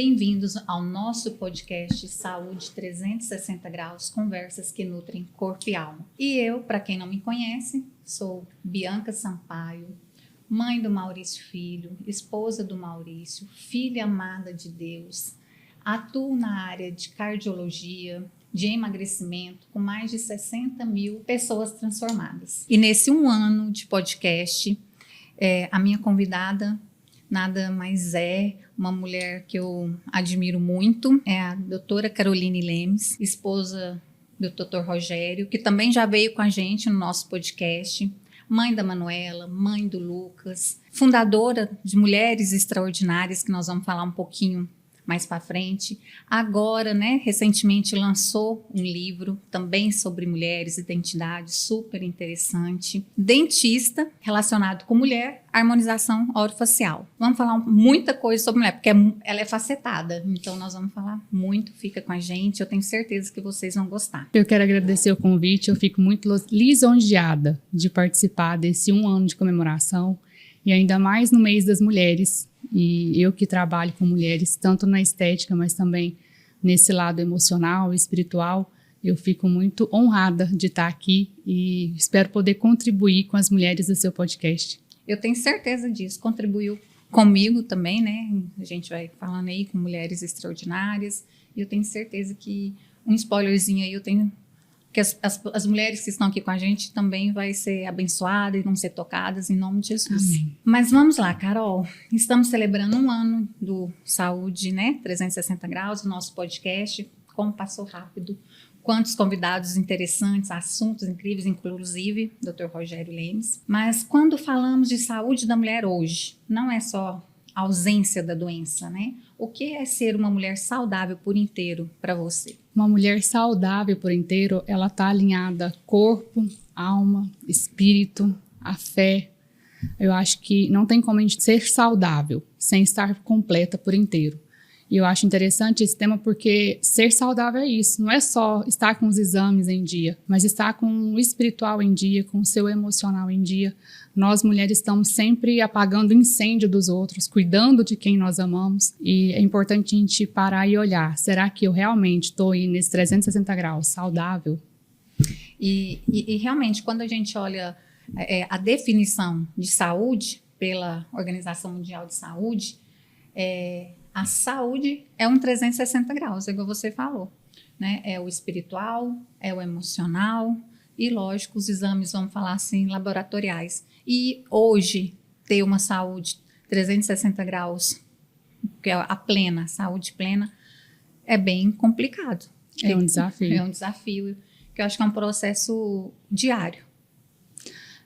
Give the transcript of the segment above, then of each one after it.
Bem-vindos ao nosso podcast Saúde 360 Graus, conversas que nutrem corpo e alma. E eu, para quem não me conhece, sou Bianca Sampaio, mãe do Maurício Filho, esposa do Maurício, filha amada de Deus. Atuo na área de cardiologia, de emagrecimento, com mais de 60 mil pessoas transformadas. E nesse 1 ano de podcast, a minha convidada nada mais é uma mulher que eu admiro muito, é a doutora Caroline Lemes, esposa do Dr. Rogério, que também já veio com a gente no nosso podcast, mãe da Manuela, mãe do Lucas, fundadora de Mulheres Extraordinárias, que nós vamos falar um pouquinho mais para frente. Agora, recentemente lançou um livro também sobre mulheres, identidade, super interessante. Dentista, relacionado com mulher, harmonização orofacial. Vamos falar muita coisa sobre mulher, porque ela é facetada. Então, nós vamos falar muito, fica com a gente. Eu tenho certeza que vocês vão gostar. Eu quero agradecer o convite, eu fico muito lisonjeada de participar desse 1 ano de comemoração, e ainda mais no mês das mulheres. E eu que trabalho com mulheres, tanto na estética, mas também nesse lado emocional e espiritual, eu fico muito honrada de estar aqui e espero poder contribuir com as mulheres do seu podcast. Eu tenho certeza disso, contribuiu comigo também, A gente vai falando aí com Mulheres Extraordinárias, e eu tenho certeza que um spoilerzinho aí eu tenho, que as mulheres que estão aqui com a gente também vai ser abençoadas e vão ser tocadas em nome de Jesus. Amém. Mas vamos lá, Carol, estamos celebrando 1 ano do Saúde, 360 Graus, o nosso podcast. Como passou rápido, quantos convidados interessantes, assuntos incríveis, inclusive Dr. Rogério Lemes. Mas quando falamos de saúde da mulher hoje, não é só a ausência da doença, O que é ser uma mulher saudável por inteiro para você? Uma mulher saudável por inteiro, ela está alinhada corpo, alma, espírito, a fé. Eu acho que não tem como a gente ser saudável sem estar completa por inteiro. E eu acho interessante esse tema porque ser saudável é isso. Não é só estar com os exames em dia, mas estar com o espiritual em dia, com o seu emocional em dia. Nós, mulheres, estamos sempre apagando o incêndio dos outros, cuidando de quem nós amamos. E é importante a gente parar e olhar. Será que eu realmente estou aí nesse 360 graus saudável? E realmente, quando a gente olha a definição de saúde pela Organização Mundial de Saúde, a saúde é um 360 graus, é igual você falou, É o espiritual, é o emocional e, lógico, os exames, vamos falar assim, laboratoriais. E hoje, ter uma saúde 360 graus, que é a plena, saúde plena, é bem complicado. É um desafio. É um desafio, que eu acho que é um processo diário.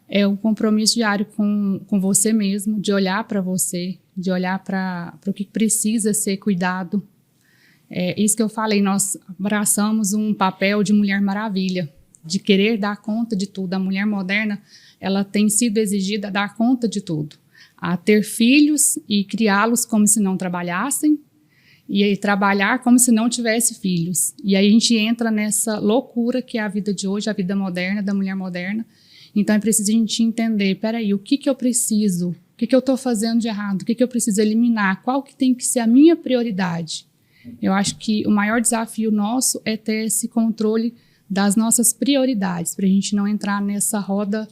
É um compromisso diário com você mesmo, de olhar para você, de olhar para o que precisa ser cuidado. É isso que eu falei, nós abraçamos um papel de Mulher Maravilha, de querer dar conta de tudo. A mulher moderna, ela tem sido exigida a dar conta de tudo, a ter filhos e criá-los como se não trabalhassem, e aí trabalhar como se não tivesse filhos. E aí a gente entra nessa loucura que é a vida de hoje, a vida moderna, da mulher moderna. Então é preciso a gente entender, peraí, o que eu preciso? O que eu estou fazendo de errado? O que eu preciso eliminar? Qual que tem que ser a minha prioridade? Eu acho que o maior desafio nosso é ter esse controle das nossas prioridades, para a gente não entrar nessa roda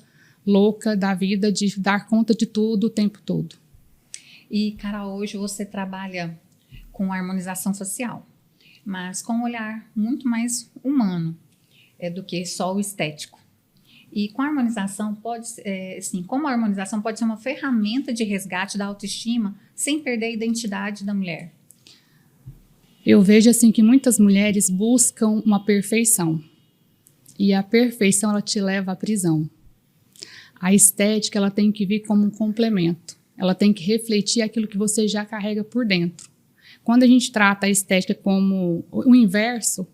louca da vida de dar conta de tudo o tempo todo. E, Carol, hoje você trabalha com harmonização facial, mas com um olhar muito mais humano do que só o estético. E com a harmonização como a harmonização pode ser uma ferramenta de resgate da autoestima sem perder a identidade da mulher? Eu vejo assim que muitas mulheres buscam uma perfeição. E a perfeição, ela te leva à prisão. A estética, ela tem que vir como um complemento. Ela tem que refletir aquilo que você já carrega por dentro. Quando a gente trata a estética como o inverso,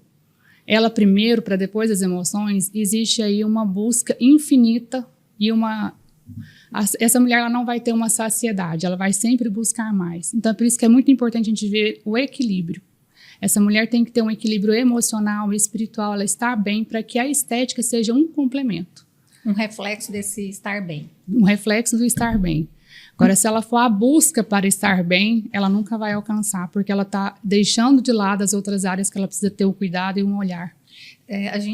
ela primeiro, para depois as emoções, existe aí uma busca infinita e essa mulher ela não vai ter uma saciedade, ela vai sempre buscar mais. Então, é por isso que é muito importante a gente ver o equilíbrio. Essa mulher tem que ter um equilíbrio emocional e espiritual, ela está bem para que a estética seja um complemento. Um reflexo desse estar bem. Um reflexo do estar bem. Agora, se ela for à busca para estar bem, ela nunca vai alcançar, porque ela está deixando de lado as outras áreas que ela precisa ter um cuidado e um olhar.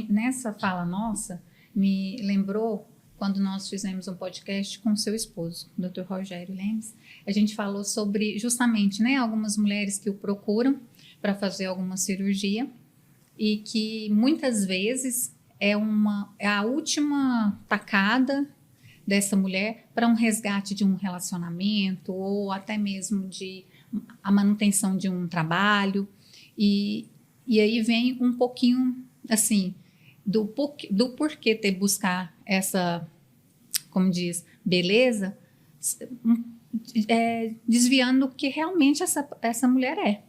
Nessa fala nossa, me lembrou quando nós fizemos um podcast com seu esposo, o Dr. Rogério Lemes. A gente falou sobre, justamente, né, algumas mulheres que o procuram para fazer alguma cirurgia e que muitas vezes é a última tacada dessa mulher para um resgate de um relacionamento ou até mesmo de a manutenção de um trabalho. E aí vem um pouquinho, assim, do porquê ter buscar essa, como diz, beleza, desviando o que realmente essa mulher é.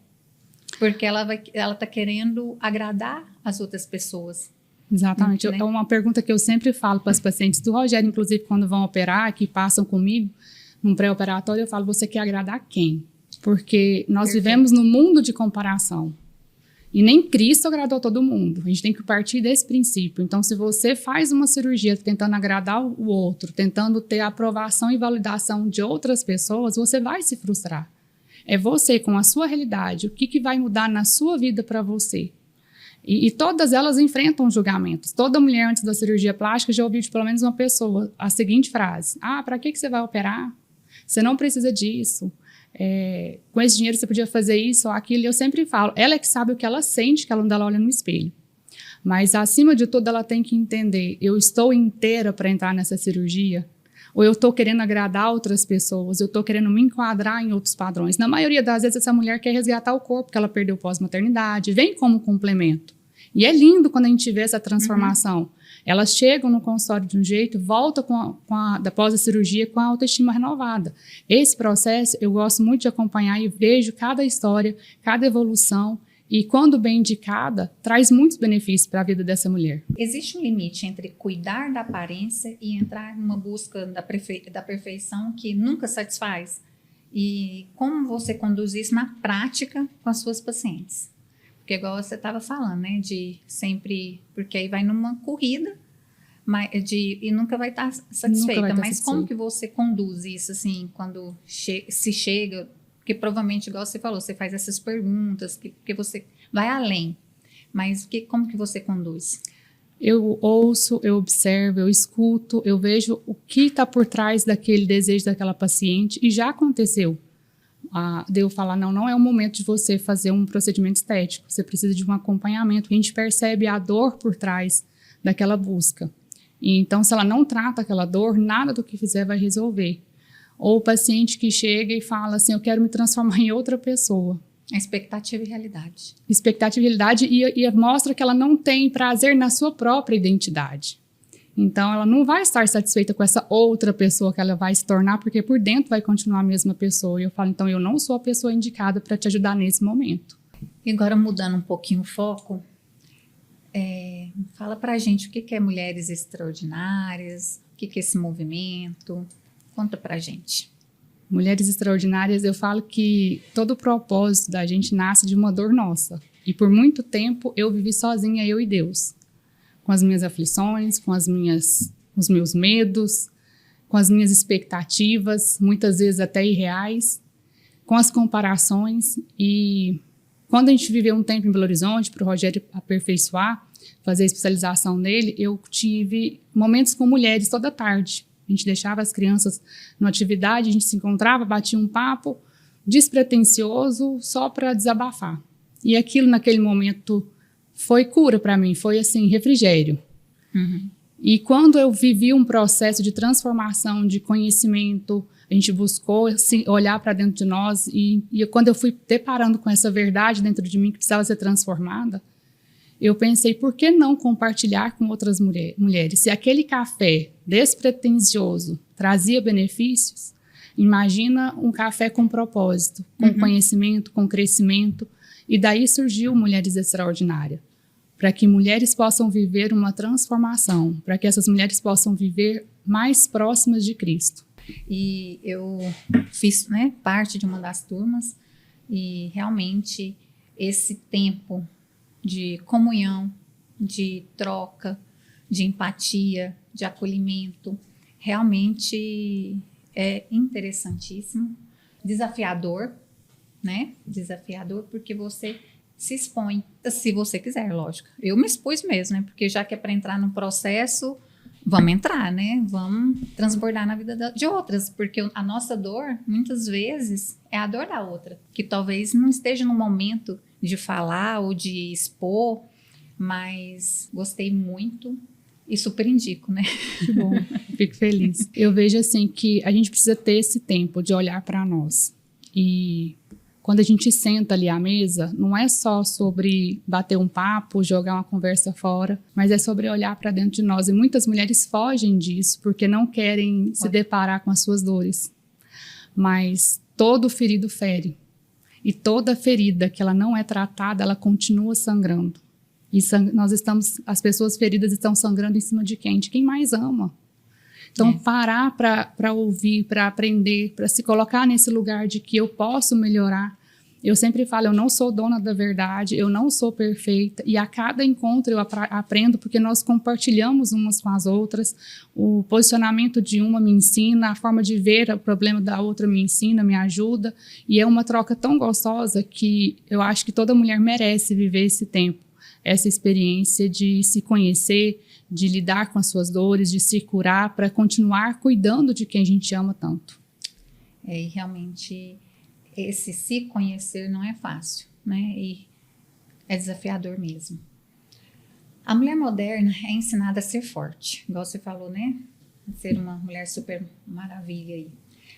Porque ela está querendo agradar as outras pessoas. Exatamente. Né? É uma pergunta que eu sempre falo para as pacientes do Rogério, inclusive quando vão operar, que passam comigo num pré-operatório, eu falo, você quer agradar quem? Porque nós vivemos num mundo de comparação. E nem Cristo agradou todo mundo. A gente tem que partir desse princípio. Então, se você faz uma cirurgia tentando agradar o outro, tentando ter a aprovação e validação de outras pessoas, você vai se frustrar. É você, com a sua realidade, o que vai mudar na sua vida para você. E todas elas enfrentam julgamentos. Toda mulher antes da cirurgia plástica já ouviu de pelo menos uma pessoa a seguinte frase: para que você vai operar? Você não precisa disso. Com esse dinheiro você podia fazer isso ou aquilo. E eu sempre falo, ela é que sabe o que ela sente quando ela olha no espelho. Mas, acima de tudo, ela tem que entender, eu estou inteira para entrar nessa cirurgia? Ou eu estou querendo agradar outras pessoas? Eu estou querendo me enquadrar em outros padrões? Na maioria das vezes, essa mulher quer resgatar o corpo que ela perdeu pós-maternidade, vem como complemento. E é lindo quando a gente vê essa transformação. Elas chegam no consultório de um jeito, voltam após a cirurgia com a autoestima renovada. Esse processo eu gosto muito de acompanhar e vejo cada história, cada evolução. E quando bem indicada, traz muitos benefícios para a vida dessa mulher. Existe um limite entre cuidar da aparência e entrar numa busca da perfeição que nunca satisfaz? E como você conduz isso na prática com as suas pacientes? Porque igual você estava falando, né, de sempre, porque aí vai numa corrida e nunca vai estar satisfeita. Mas como que você conduz isso, assim, quando se chega, porque provavelmente, igual você falou, você faz essas perguntas, que você vai além, mas como que você conduz? Eu ouço, eu observo, eu escuto, eu vejo o que está por trás daquele desejo daquela paciente, e já aconteceu. De eu falar, não é o momento de você fazer um procedimento estético, você precisa de um acompanhamento. A gente percebe a dor por trás daquela busca. E então, se ela não trata aquela dor, nada do que fizer vai resolver. Ou o paciente que chega e fala assim, eu quero me transformar em outra pessoa. Expectativa e realidade. Expectativa e realidade, e mostra que ela não tem prazer na sua própria identidade. Então, ela não vai estar satisfeita com essa outra pessoa que ela vai se tornar, porque por dentro vai continuar a mesma pessoa. E eu falo, então, eu não sou a pessoa indicada para te ajudar nesse momento. E agora, mudando um pouquinho o foco, fala pra gente o que é Mulheres Extraordinárias, o que é esse movimento, conta pra gente. Mulheres Extraordinárias, eu falo que todo o propósito da gente nasce de uma dor nossa. E por muito tempo eu vivi sozinha, eu e Deus. Com as minhas aflições, com os meus medos, com as minhas expectativas, muitas vezes até irreais, com as comparações. E quando a gente viveu um tempo em Belo Horizonte, para o Rogério aperfeiçoar, fazer a especialização nele, eu tive momentos com mulheres toda tarde. A gente deixava as crianças numa atividade, a gente se encontrava, batia um papo despretensioso só para desabafar. E aquilo naquele momento foi cura para mim, foi assim, refrigério. Uhum. E quando eu vivi um processo de transformação, de conhecimento, a gente buscou assim, olhar para dentro de nós e quando eu fui deparando com essa verdade dentro de mim que precisava ser transformada, eu pensei, por que não compartilhar com outras mulheres? Se aquele café despretensioso trazia benefícios, imagina um café com propósito, com conhecimento, com crescimento. E daí surgiu Mulheres Extraordinárias, para que mulheres possam viver uma transformação, para que essas mulheres possam viver mais próximas de Cristo. E eu fiz, parte de uma das turmas e realmente esse tempo de comunhão, de troca, de empatia, de acolhimento, realmente é interessantíssimo, desafiador, né? Desafiador porque você se expõe, se você quiser, lógico. Eu me expus mesmo, né? Porque já que é para entrar num processo, vamos entrar, né? Vamos transbordar na vida de outras, porque a nossa dor, muitas vezes, é a dor da outra, que talvez não esteja no momento de falar ou de expor, mas gostei muito e super indico, né? Que bom, fico feliz. Eu vejo assim que a gente precisa ter esse tempo de olhar para nós. E quando a gente senta ali à mesa, não é só sobre bater um papo, jogar uma conversa fora, mas é sobre olhar para dentro de nós. E muitas mulheres fogem disso porque não querem se deparar com as suas dores. Mas todo ferido fere. E toda ferida que ela não é tratada, ela continua sangrando. E as pessoas feridas estão sangrando em cima de quem? De quem mais ama. Então, parar para ouvir, para aprender, para se colocar nesse lugar de que eu posso melhorar. Eu sempre falo, eu não sou dona da verdade, eu não sou perfeita. E a cada encontro eu aprendo, porque nós compartilhamos umas com as outras. O posicionamento de uma me ensina, a forma de ver o problema da outra me ensina, me ajuda. E é uma troca tão gostosa que eu acho que toda mulher merece viver esse tempo, essa experiência de se conhecer, de lidar com as suas dores, de se curar, para continuar cuidando de quem a gente ama tanto. E realmente esse se conhecer não é fácil, né? E é desafiador mesmo. A mulher moderna é ensinada a ser forte, igual você falou, né? Ser uma mulher super maravilha aí.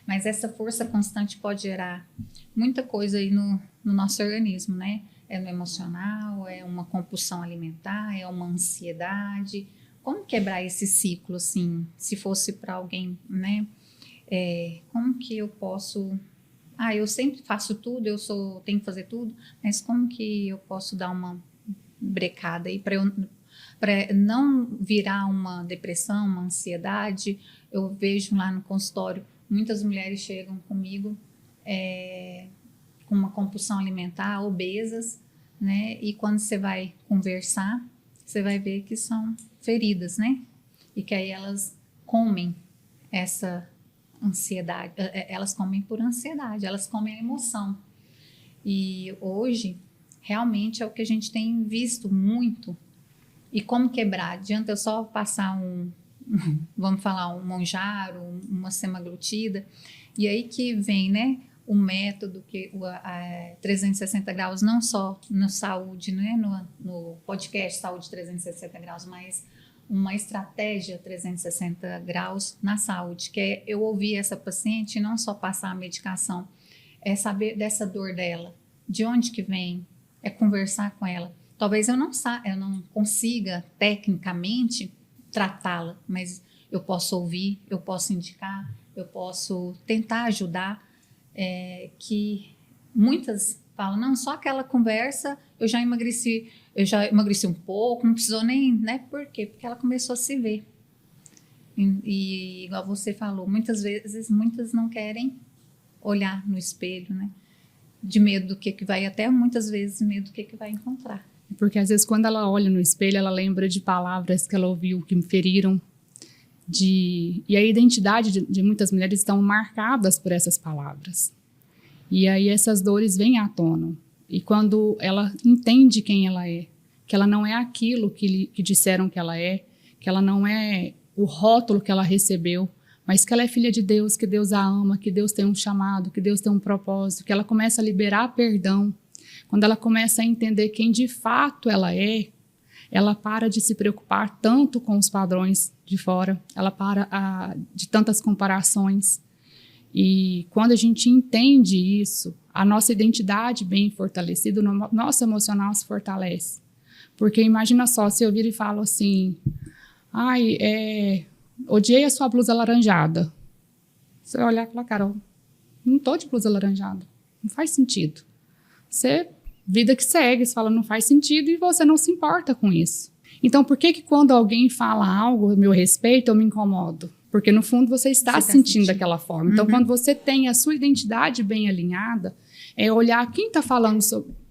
Mas essa força constante pode gerar muita coisa aí no nosso organismo, né? É no emocional, é uma compulsão alimentar, é uma ansiedade. Como quebrar esse ciclo, assim, se fosse para alguém, né? Como que eu posso... eu sempre faço tudo, tenho que fazer tudo, mas como que eu posso dar uma brecada aí para não virar uma depressão, uma ansiedade? Eu vejo lá no consultório, muitas mulheres chegam comigo com uma compulsão alimentar, obesas, né? E quando você vai conversar, você vai ver que são feridas, né? E que aí elas comem essa ansiedade, elas comem por ansiedade, elas comem a emoção. E hoje, realmente é o que a gente tem visto muito. E como quebrar? Adianta eu só passar vamos falar, um Monjaro, uma semaglutida, e aí que vem, né, o método, que 360 graus, não só na saúde, né, no podcast Saúde 360 graus, mas uma estratégia 360 graus na saúde, que é eu ouvir essa paciente e não só passar a medicação, é saber dessa dor dela, de onde que vem, é conversar com ela. Talvez eu não consiga tecnicamente tratá-la, mas eu posso ouvir, eu posso indicar, eu posso tentar ajudar, que muitas falam, não, só aquela conversa eu já emagreci um pouco, não precisou nem, né? Por quê? Porque ela começou a se ver. E igual você falou, muitas vezes, muitas não querem olhar no espelho, né? De medo do que vai, até muitas vezes medo do que vai encontrar. Porque às vezes quando ela olha no espelho, ela lembra de palavras que ela ouviu, que me feriram. E a identidade de muitas mulheres estão marcadas por essas palavras. E aí essas dores vêm à tona. E quando ela entende quem ela é, que ela não é aquilo que disseram que ela não é o rótulo que ela recebeu, mas que ela é filha de Deus, que Deus a ama, que Deus tem um chamado, que Deus tem um propósito, que ela começa a liberar perdão. Quando ela começa a entender quem de fato ela para de se preocupar tanto com os padrões de fora, ela para de tantas comparações. E quando a gente entende isso, a nossa identidade bem fortalecida, o nosso emocional se fortalece. Porque imagina só, se eu vir e falo assim, odiei a sua blusa alaranjada. Você vai olhar e falar, Carol, não estou de blusa alaranjada, não faz sentido. Vida que segue, você fala, não faz sentido e você não se importa com isso. Então, por que quando alguém fala algo a meu respeito, eu me incomodo? Porque, no fundo, você está sentindo daquela forma. Então, quando você tem a sua identidade bem alinhada, é olhar quem está falando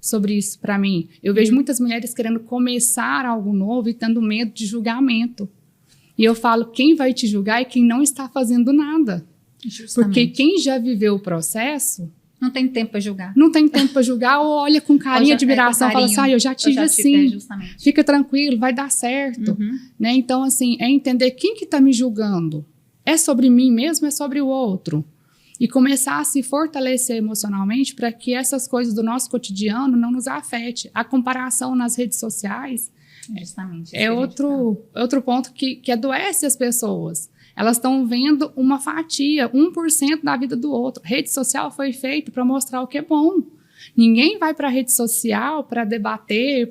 sobre isso para mim. Eu vejo muitas mulheres querendo começar algo novo e tendo medo de julgamento. E eu falo, quem vai te julgar é quem não está fazendo nada. Justamente. Porque quem já viveu o processo não tem tempo para julgar. Não tem tempo para julgar, ou olha com carinho, admiração, fala assim, eu já tive assim, fica tranquilo, vai dar certo. Né? Então, assim, é entender quem que está me julgando. É sobre mim mesmo, é sobre o outro. E começar a se fortalecer emocionalmente para que essas coisas do nosso cotidiano não nos afetem. A comparação nas redes sociais é outro ponto que adoece as pessoas. Elas estão vendo uma fatia, 1% da vida do outro. Rede social foi feita para mostrar o que é bom. Ninguém vai para a rede social para debater,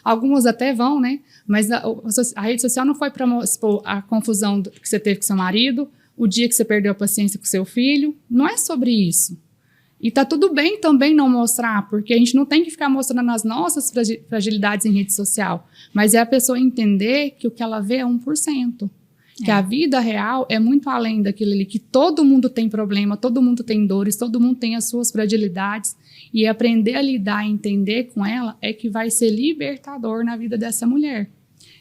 algumas até vão, né? Mas a rede social não foi para expor a confusão que você teve com seu marido, o dia que você perdeu a paciência com seu filho. Não é sobre isso. E tá tudo bem também não mostrar, porque a gente não tem que ficar mostrando as nossas fragilidades em rede social. Mas é a pessoa entender que o que ela vê é 1%. Que a vida real é muito além daquilo ali, que todo mundo tem problema, todo mundo tem dores, todo mundo tem as suas fragilidades, e aprender a lidar e entender com ela é que vai ser libertador na vida dessa mulher.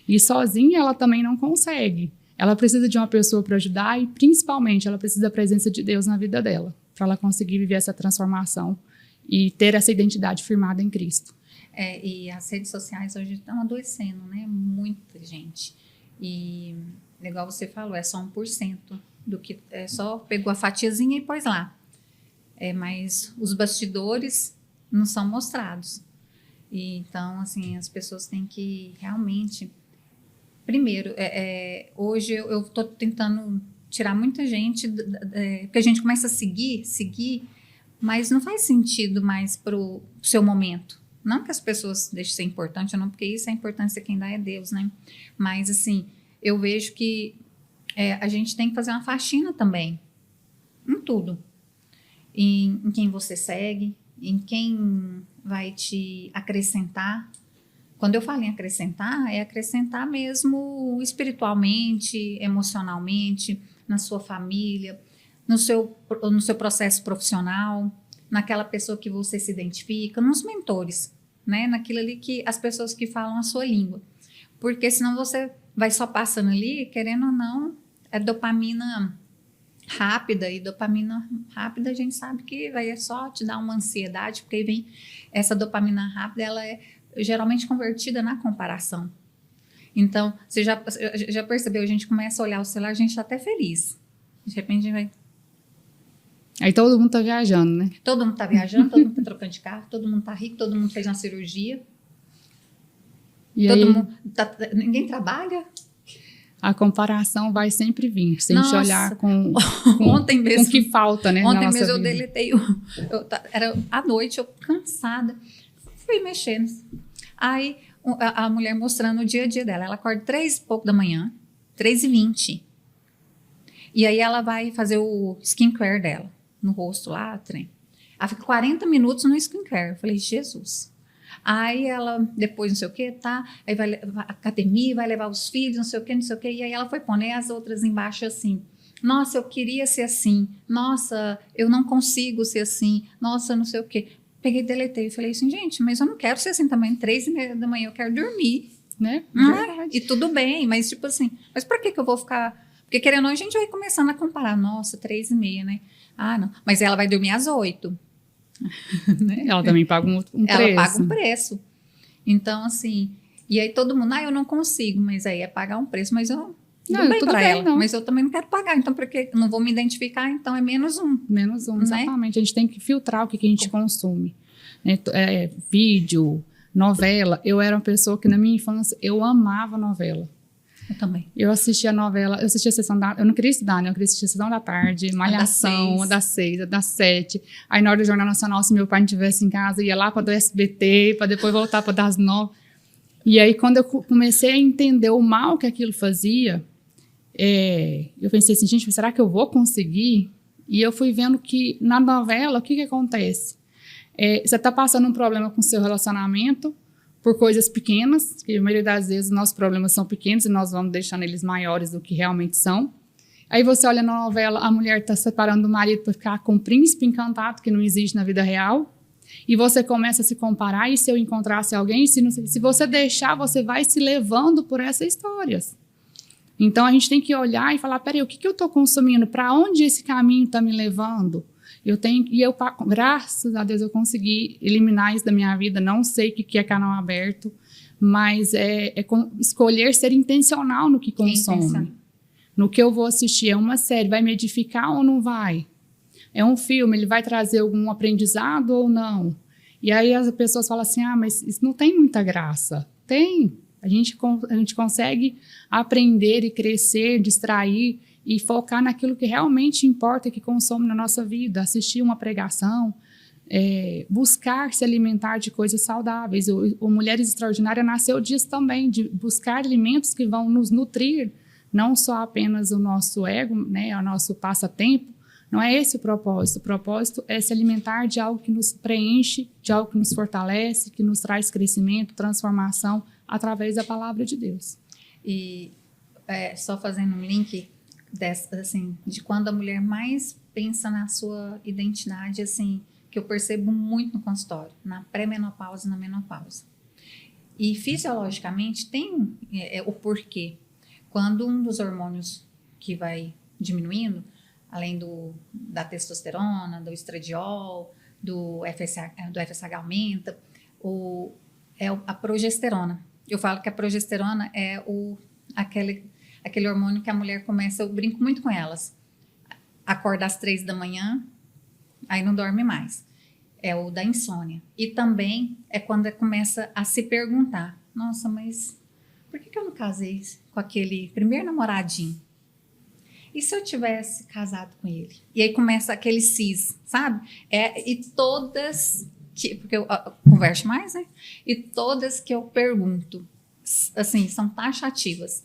E sozinha ela também não consegue. Ela precisa de uma pessoa para ajudar e, principalmente, ela precisa da presença de Deus na vida dela, para ela conseguir viver essa transformação e ter essa identidade firmada em Cristo. E as redes sociais hoje estão adoecendo, né? Muita gente. E... igual você falou, é só 1% do que só pegou a fatiazinha e pôs lá. Mas os bastidores não são mostrados. E, então, assim, as pessoas têm que realmente... Primeiro, hoje eu estou tentando tirar muita gente, porque a gente começa a seguir, mas não faz sentido mais para o seu momento. Não que as pessoas deixem de ser importante ou não, porque isso é importância, quem dá é Deus, né? Mas, assim... eu vejo que a gente tem que fazer uma faxina também, em tudo. Em quem você segue, em quem vai te acrescentar. Quando eu falo em acrescentar, é acrescentar mesmo espiritualmente, emocionalmente, na sua família, no seu processo profissional, naquela pessoa que você se identifica, nos mentores, né? Naquilo ali que as pessoas que falam a sua língua. Porque senão você... vai só passando ali, querendo ou não, é dopamina rápida, e dopamina rápida a gente sabe que vai só te dar uma ansiedade, porque aí vem essa dopamina rápida, ela é geralmente convertida na comparação. Então, você já percebeu, a gente começa a olhar o celular, a gente está até feliz. De repente a gente vai... Aí todo mundo tá viajando, né? Todo mundo tá viajando, todo mundo tá trocando de carro, todo mundo tá rico, todo mundo fez uma cirurgia. E todo mundo ninguém trabalha. A comparação vai sempre vir, se a gente olhar com ontem mesmo, com o que falta, né? Ontem mesmo eu deletei, era à noite, eu cansada, fui mexendo. Aí a mulher mostrando o dia a dia dela, ela acorda 3h pouco da manhã, 3h20. E aí ela vai fazer o skincare dela, no rosto lá, trem. Ela fica 40 minutos no skincare. Eu falei, Jesus. Aí ela, depois não sei o que, tá? Aí vai à academia, vai levar os filhos, não sei o que, não sei o que. E aí ela foi pondo, e as outras embaixo assim. Nossa, eu queria ser assim. Nossa, eu não consigo ser assim. Nossa, não sei o que. Peguei e deletei. Falei assim, gente, mas eu não quero ser assim também. 3h30 da manhã eu quero dormir. Né? E tudo bem, mas tipo assim, mas pra que eu vou ficar... Porque querendo ou não, a gente vai começando a comparar. Nossa, 3h30, né? Ah, não. Mas ela vai dormir às 8h. Né? Ela também paga um preço. Ela paga um preço. Então, assim... E aí todo mundo, eu não consigo. Mas aí é pagar um preço. Mas eu... Tudo bem pra ela. Não. Mas eu também não quero pagar. Então, porque eu não vou me identificar, então é menos um. Menos um, exatamente. Né? A gente tem que filtrar o que a gente consome. Vídeo, novela. Eu era uma pessoa que na minha infância, eu amava novela. Eu também. Eu assistia a novela, eu assistia a sessão da... Eu não queria estudar, né? Eu queria assistir a sessão da tarde, Malhação, a das 6, a das 7. Aí na hora do Jornal Nacional, se meu pai não estivesse em casa, ia lá para do SBT, para depois voltar para das 9. E aí quando eu comecei a entender o mal que aquilo fazia, eu pensei assim, gente, será que eu vou conseguir? E eu fui vendo que na novela, o que acontece? Você está passando um problema com o seu relacionamento, por coisas pequenas, que a maioria das vezes nossos problemas são pequenos e nós vamos deixando eles maiores do que realmente são. Aí você olha na novela, a mulher está separando do marido para ficar com o príncipe encantado, que não existe na vida real, e você começa a se comparar, e se eu encontrasse alguém, se você deixar, você vai se levando por essas histórias. Então, a gente tem que olhar e falar, peraí, o que eu estou consumindo? Para onde esse caminho está me levando? Graças a Deus, eu consegui eliminar isso da minha vida. Não sei o que é canal aberto, mas escolher ser intencional no que consome. No que eu vou assistir. É uma série, vai me edificar ou não vai? É um filme, ele vai trazer algum aprendizado ou não? E aí as pessoas falam assim, mas isso não tem muita graça. Tem. A gente consegue aprender e crescer, distrair e focar naquilo que realmente importa, que consome na nossa vida. Assistir uma pregação, buscar se alimentar de coisas saudáveis. O Mulheres Extraordinárias nasceu disso também, de buscar alimentos que vão nos nutrir, não só apenas o nosso ego, né, o nosso passatempo. Não é esse o propósito. O propósito é se alimentar de algo que nos preenche, de algo que nos fortalece, que nos traz crescimento, transformação, através da palavra de Deus. E só fazendo um link de quando a mulher mais pensa na sua identidade, assim, que eu percebo muito no consultório, na pré-menopausa e na menopausa. E fisiologicamente tem o porquê. Quando um dos hormônios que vai diminuindo, além da testosterona, do estradiol, do FSH aumenta, a progesterona. Eu falo que a progesterona é aquele hormônio que a mulher começa, eu brinco muito com elas, acorda às 3 da manhã, aí não dorme mais. É o da insônia. E também é quando começa a se perguntar, nossa, mas por que eu não casei com aquele primeiro namoradinho? E se eu tivesse casado com ele? E aí começa aquele cis, sabe? E todas, porque eu converso mais, né? E todas que eu pergunto, assim, são taxativas.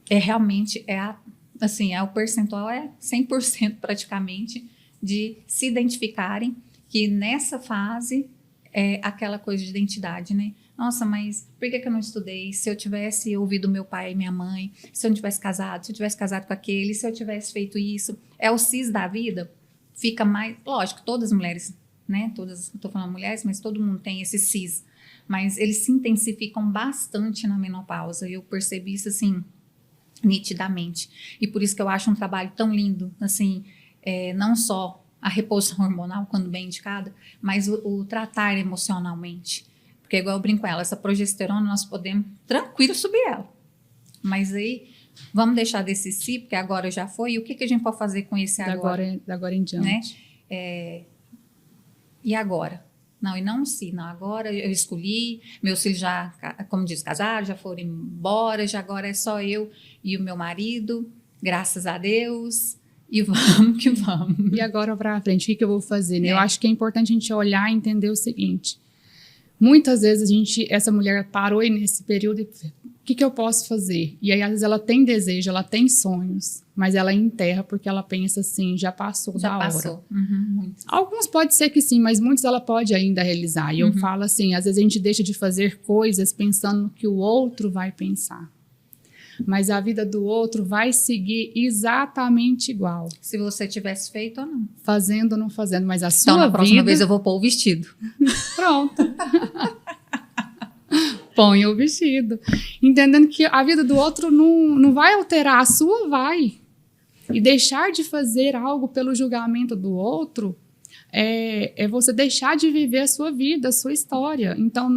Realmente, o percentual é 100% praticamente de se identificarem que nessa fase é aquela coisa de identidade, né? Nossa, mas por que eu não estudei? Se eu tivesse ouvido meu pai e minha mãe, se eu não tivesse casado, se eu tivesse casado com aquele, se eu tivesse feito isso, o cis da vida, fica mais... Lógico, todas as mulheres, né? Estou falando mulheres, mas todo mundo tem esse cis. Mas eles se intensificam bastante na menopausa. Eu percebi isso, assim, nitidamente. E por isso que eu acho um trabalho tão lindo, assim, não só a reposição hormonal, quando bem indicada, mas o tratar emocionalmente. Porque igual eu brinco com ela, essa progesterona nós podemos tranquilo subir ela. Mas aí, vamos deixar desse si, porque agora já foi. E o que a gente pode fazer com esse agora? Agora em diante. Né? E agora? Não, e não se, não. Agora eu escolhi, meus filhos já, como diz, casaram, já foram embora, já agora é só eu e o meu marido, graças a Deus, e vamos que vamos. E agora para frente, o que eu vou fazer? Né? Eu acho que é importante a gente olhar e entender o seguinte, muitas vezes essa mulher parou aí nesse período e o que eu posso fazer? E aí, às vezes, ela tem desejo, ela tem sonhos, mas ela enterra porque ela pensa assim, já passou da hora. Uhum. Alguns pode ser que sim, mas muitos ela pode ainda realizar. E eu falo assim, às vezes a gente deixa de fazer coisas pensando no que o outro vai pensar. Mas a vida do outro vai seguir exatamente igual. Se você tivesse feito ou não. Fazendo ou não fazendo, mas a sua vida... Então, na próxima vez eu vou pôr o vestido. Pronto. Põe o vestido. Entendendo que a vida do outro não vai alterar, a sua vai. E deixar de fazer algo pelo julgamento do outro é você deixar de viver a sua vida, a sua história. Então,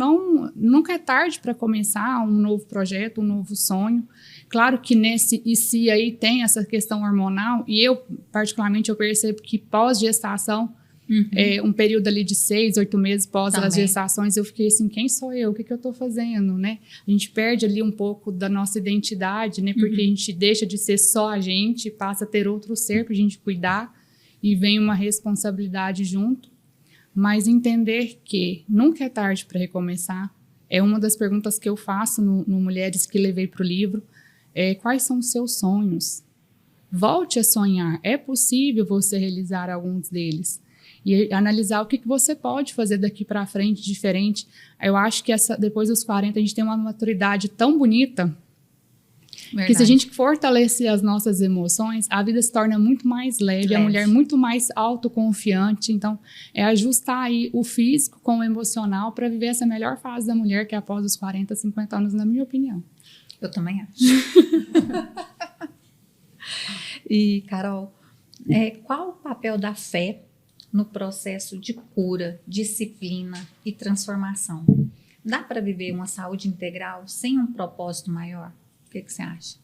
nunca é tarde para começar um novo projeto, um novo sonho. Claro que nesse e se aí tem essa questão hormonal, e eu, particularmente, eu percebo que pós-gestação, um período ali de 6, 8 meses pós as gestações, eu fiquei assim, quem sou eu? O que eu estou fazendo, né? A gente perde ali um pouco da nossa identidade, né? Porque a gente deixa de ser só a gente, passa a ter outro ser para a gente cuidar, e vem uma responsabilidade junto. Mas entender que nunca é tarde para recomeçar é uma das perguntas que eu faço no Mulheres que levei para o livro. Quais são os seus sonhos? Volte a sonhar. É possível você realizar alguns deles. E analisar o que você pode fazer daqui para frente diferente. Eu acho que depois dos 40 a gente tem uma maturidade tão bonita. Verdade. Que se a gente fortalecer as nossas emoções, a vida se torna muito mais leve, a mulher muito mais autoconfiante. Então, ajustar aí o físico com o emocional para viver essa melhor fase da mulher, que é após os 40, 50 anos, na minha opinião. Eu também acho. E, Carol, qual o papel da fé no processo de cura, disciplina e transformação? Dá para viver uma saúde integral sem um propósito maior? O que você acha?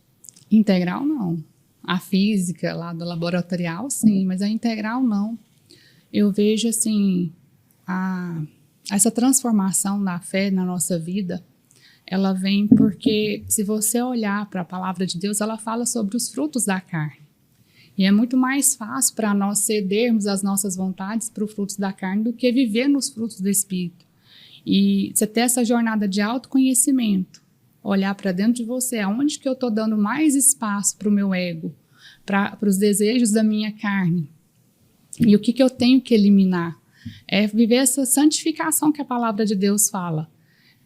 Integral, não. A física lá do laboratorial, sim, mas a integral, não. Eu vejo, assim, essa transformação da fé na nossa vida, ela vem porque, se você olhar para a palavra de Deus, ela fala sobre os frutos da carne. E é muito mais fácil para nós cedermos as nossas vontades para os frutos da carne do que viver nos frutos do Espírito. E você ter essa jornada de autoconhecimento, olhar para dentro de você, aonde que eu estou dando mais espaço para o meu ego, para os desejos da minha carne, e o que eu tenho que eliminar. É viver essa santificação que a palavra de Deus fala.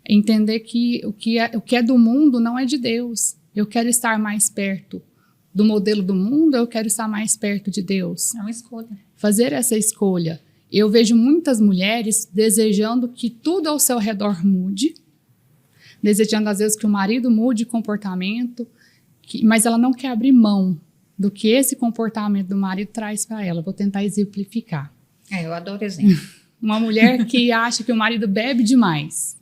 Entender que o que é do mundo não é de Deus. Eu quero estar mais perto do modelo do mundo, eu quero estar mais perto de Deus. É uma escolha. Fazer essa escolha. Eu vejo muitas mulheres desejando que tudo ao seu redor mude, desejando às vezes que o marido mude comportamento, mas ela não quer abrir mão do que esse comportamento do marido traz para ela. Vou tentar exemplificar. Eu adoro exemplo. Uma mulher que acha que o marido bebe demais.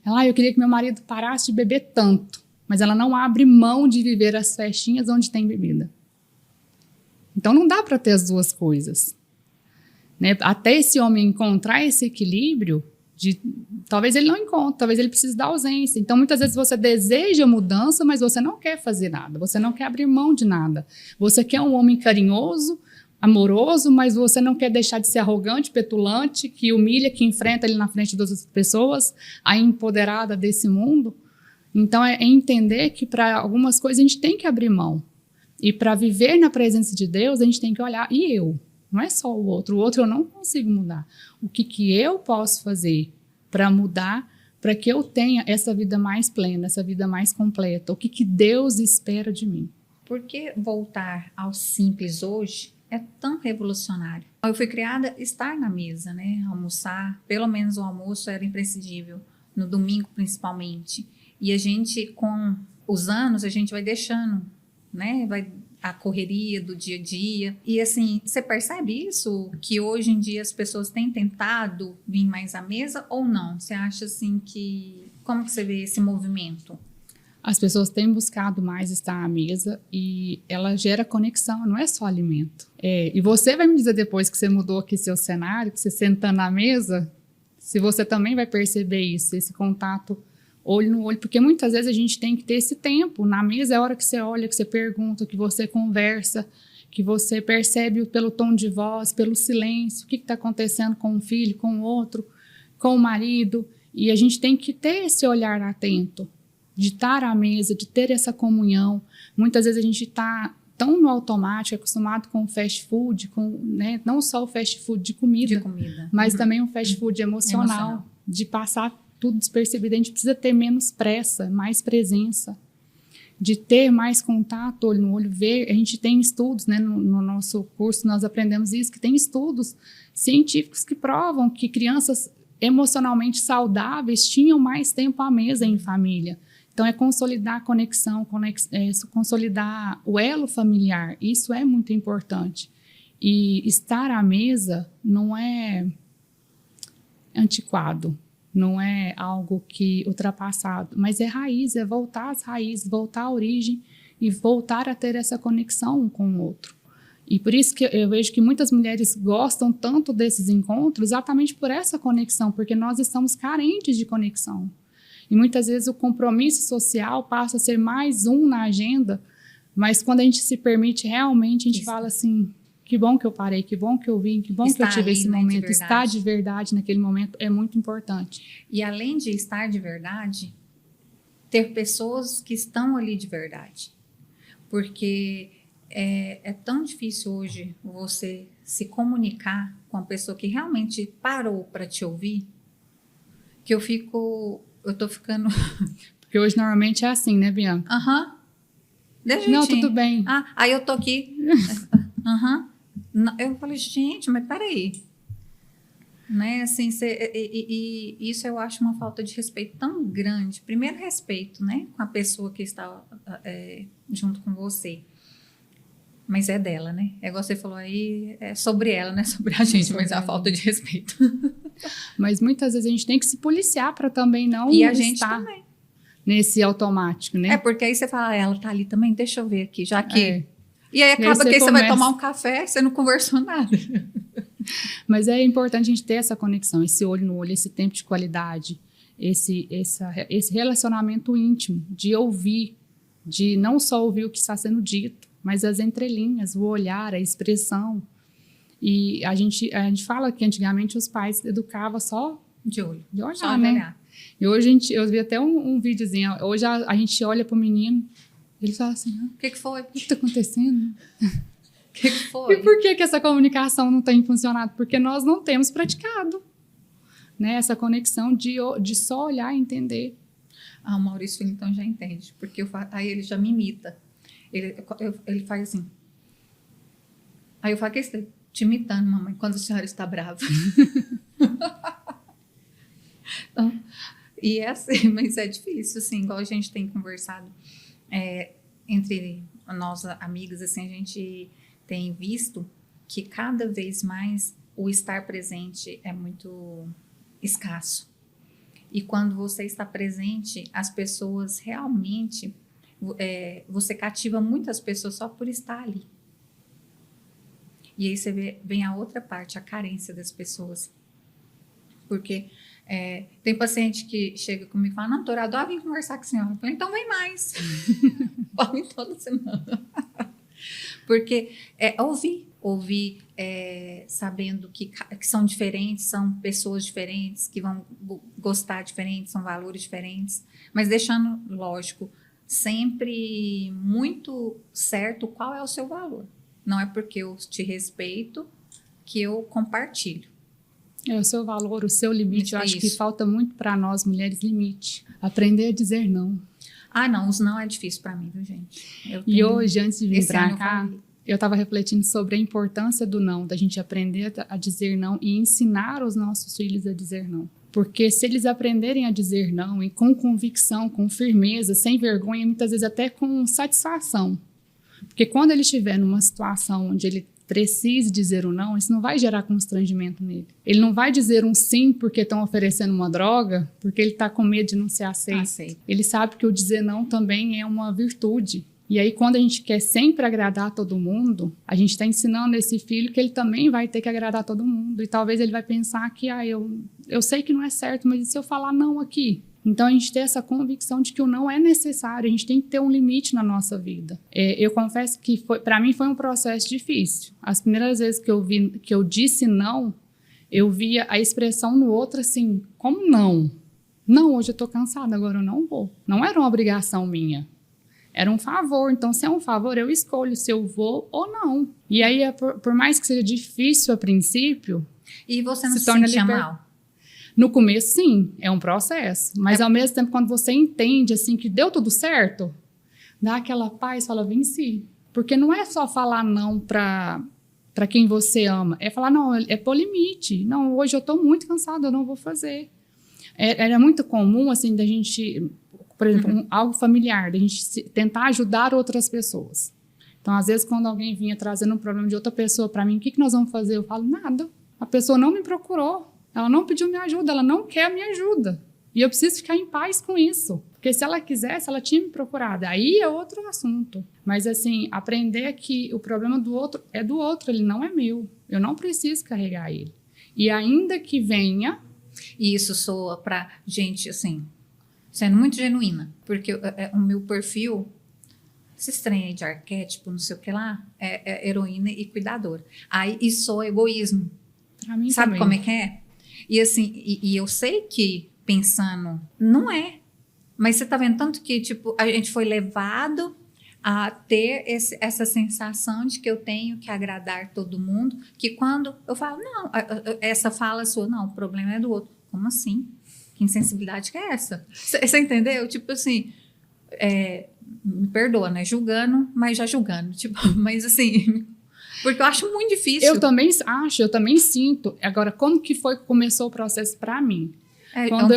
Ela, eu queria que meu marido parasse de beber tanto, mas ela não abre mão de viver as festinhas onde tem bebida. Então não dá para ter as duas coisas. Né? Até esse homem encontrar esse equilíbrio, talvez ele não encontre, talvez ele precise da ausência. Então muitas vezes você deseja mudança, mas você não quer fazer nada, você não quer abrir mão de nada. Você quer um homem carinhoso, amoroso, mas você não quer deixar de ser arrogante, petulante, que humilha, que enfrenta ele na frente das outras pessoas, a empoderada desse mundo. Então é entender que para algumas coisas a gente tem que abrir mão. E para viver na presença de Deus, a gente tem que olhar, e eu? Não é só o outro eu não consigo mudar. O que eu posso fazer para mudar, para que eu tenha essa vida mais plena, essa vida mais completa? O que Deus espera de mim? Por que voltar ao simples hoje é tão revolucionário? Eu fui criada estar na mesa, né? Almoçar, pelo menos o almoço era imprescindível, no domingo principalmente. E a gente, com os anos, a gente vai deixando, né? A correria do dia a dia. E assim, você percebe isso? Que hoje em dia as pessoas têm tentado vir mais à mesa ou não? Você acha assim que... Como que você vê esse movimento? As pessoas têm buscado mais estar à mesa e ela gera conexão, não é só alimento. E você vai me dizer depois que você mudou aqui seu cenário, que você sentando na mesa, se você também vai perceber isso, esse contato olho no olho, porque muitas vezes a gente tem que ter esse tempo. Na mesa é a hora que você olha, que você pergunta, que você conversa, que você percebe pelo tom de voz, pelo silêncio, o que está acontecendo com um filho, com o outro, com o marido. E a gente tem que ter esse olhar atento, de estar à mesa, de ter essa comunhão. Muitas vezes a gente está tão no automático, acostumado com o fast food, né, não só o fast food de comida. Mas também um fast food emocional, de passar tudo despercebido. A gente precisa ter menos pressa, mais presença, de ter mais contato, olho no olho, ver. A gente tem estudos, né, no nosso curso nós aprendemos isso, que tem estudos científicos que provam que crianças emocionalmente saudáveis tinham mais tempo à mesa em família. Então é consolidar a conexão, consolidar o elo familiar, isso é muito importante. E estar à mesa não é antiquado, não é algo que ultrapassado, mas é raiz, é voltar às raízes, voltar à origem e voltar a ter essa conexão um com o outro. E por isso que eu vejo que muitas mulheres gostam tanto desses encontros, exatamente por essa conexão, porque nós estamos carentes de conexão. E muitas vezes o compromisso social passa a ser mais um na agenda, mas quando a gente se permite realmente, a gente fala assim, que bom que eu parei, que bom que eu vim, que bom que eu tive esse momento. Estar de verdade naquele momento é muito importante. E além de estar de verdade, ter pessoas que estão ali de verdade. Porque é tão difícil hoje você se comunicar com a pessoa que realmente parou para te ouvir, que eu tô ficando... Porque hoje normalmente é assim, né, Bianca? Não, tudo bem. Aí eu tô aqui. Eu falei, gente, mas peraí. Né? Assim, e isso eu acho uma falta de respeito tão grande. Primeiro, respeito, né? Com a pessoa que está junto com você. Mas é dela, né? É igual você falou aí, é sobre ela, não é sobre a gente, mas é a falta de respeito. Mas muitas vezes a gente tem que se policiar para também não e a gente estar também. Nesse automático, né? É, porque aí você fala, ela tá ali também, deixa eu ver aqui, já que... É. E aí acaba E aí que você vai tomar um café, você não conversou nada. Mas é importante a gente ter essa conexão, esse olho no olho, esse tempo de qualidade, esse relacionamento íntimo, de ouvir, de não só ouvir o que está sendo dito, mas as entrelinhas, o olhar, a expressão. E a gente fala que antigamente os pais educavam só de olho, de olhar, só né? olhar. E hoje eu vi até um videozinho, hoje a gente olha para o menino, ele fala assim, o que foi? O que está acontecendo? O que foi? E por que essa comunicação não tem funcionado? Porque nós não temos praticado, né? Essa conexão de só olhar e entender. O Maurício Filho, então, já entende. Porque aí ele já me imita. Ele faz assim. Aí eu falo, que você está te imitando, mamãe, quando a senhora está brava. Então, e é assim, mas é difícil, assim, igual a gente tem conversado entre nós amigas, assim, a gente tem visto que cada vez mais o estar presente é muito escasso. E quando você está presente, as pessoas realmente, você cativa muitas pessoas só por estar ali. E aí você vem a outra parte, a carência das pessoas. Porque tem paciente que chega comigo e fala, não, doutora, adoro vir conversar com a senhora. Eu falo, então vem mais. Vem toda semana. Porque ouvir sabendo que são diferentes, são pessoas diferentes, que vão gostar diferentes, são valores diferentes, mas deixando, lógico, sempre muito certo qual é o seu valor. Não é porque eu te respeito que eu compartilho. O seu valor, o seu limite, eu acho que falta muito para nós mulheres limite. Aprender a dizer não. Não, os não é difícil para mim, viu, gente? E hoje, antes de vir para cá, eu estava refletindo sobre a importância do não, da gente aprender a dizer não e ensinar os nossos filhos a dizer não. Porque se eles aprenderem a dizer não e com convicção, com firmeza, sem vergonha, muitas vezes até com satisfação. Porque quando ele estiver numa situação onde ele precise dizer o não, isso não vai gerar constrangimento nele. Ele não vai dizer um sim porque estão oferecendo uma droga, porque ele está com medo de não ser aceito. Ele sabe que o dizer não também é uma virtude. E aí, quando a gente quer sempre agradar todo mundo, a gente está ensinando esse filho que ele também vai ter que agradar todo mundo. E talvez ele vai pensar que, eu sei que não é certo, mas e se eu falar não aqui? Então, a gente tem essa convicção de que o não é necessário, a gente tem que ter um limite na nossa vida. Eu confesso que, para mim, foi um processo difícil. As primeiras vezes que eu disse não, eu via a expressão no outro assim, como não? Não, hoje eu estou cansada, agora eu não vou. Não era uma obrigação minha. Era um favor, então se é um favor, eu escolho se eu vou ou não. E aí, por mais que seja difícil a princípio... E você não se sentia mal? No começo, sim, é um processo. Mas, ao mesmo tempo, quando você entende, assim, que deu tudo certo, dá aquela paz, fala, venci. Porque não é só falar não para quem você ama. É falar, não, é pôr limite. Não, hoje eu estou muito cansada, eu não vou fazer. Era muito comum, assim, da gente... Por exemplo, algo familiar, da gente tentar ajudar outras pessoas. Então, às vezes, quando alguém vinha trazendo um problema de outra pessoa para mim, o que nós vamos fazer? Eu falo, nada. A pessoa não me procurou. Ela não pediu minha ajuda, ela não quer minha ajuda. E eu preciso ficar em paz com isso. Porque se ela quisesse, ela tinha me procurado. Aí é outro assunto. Mas, assim, aprender que o problema do outro é do outro, ele não é meu. Eu não preciso carregar ele. E ainda que venha... E isso soa pra gente, assim, sendo muito genuína. Porque o meu perfil, esse estranho aí de arquétipo, não sei o que lá, é heroína e cuidadora. Aí isso soa egoísmo. Pra mim sabe também. Como é que é? E assim, e eu sei que pensando, não é. Mas você tá vendo tanto que, tipo, a gente foi levado a ter essa sensação de que eu tenho que agradar todo mundo, que quando eu falo, não, essa fala sua, não, o problema é do outro. Como assim? Que insensibilidade que é essa? Você entendeu? Tipo assim, me perdoa, né? Julgando, mas já julgando. Tipo, mas assim... Porque eu acho muito difícil. Eu também acho, eu também sinto. Agora, como que foi que começou o processo para mim? Quando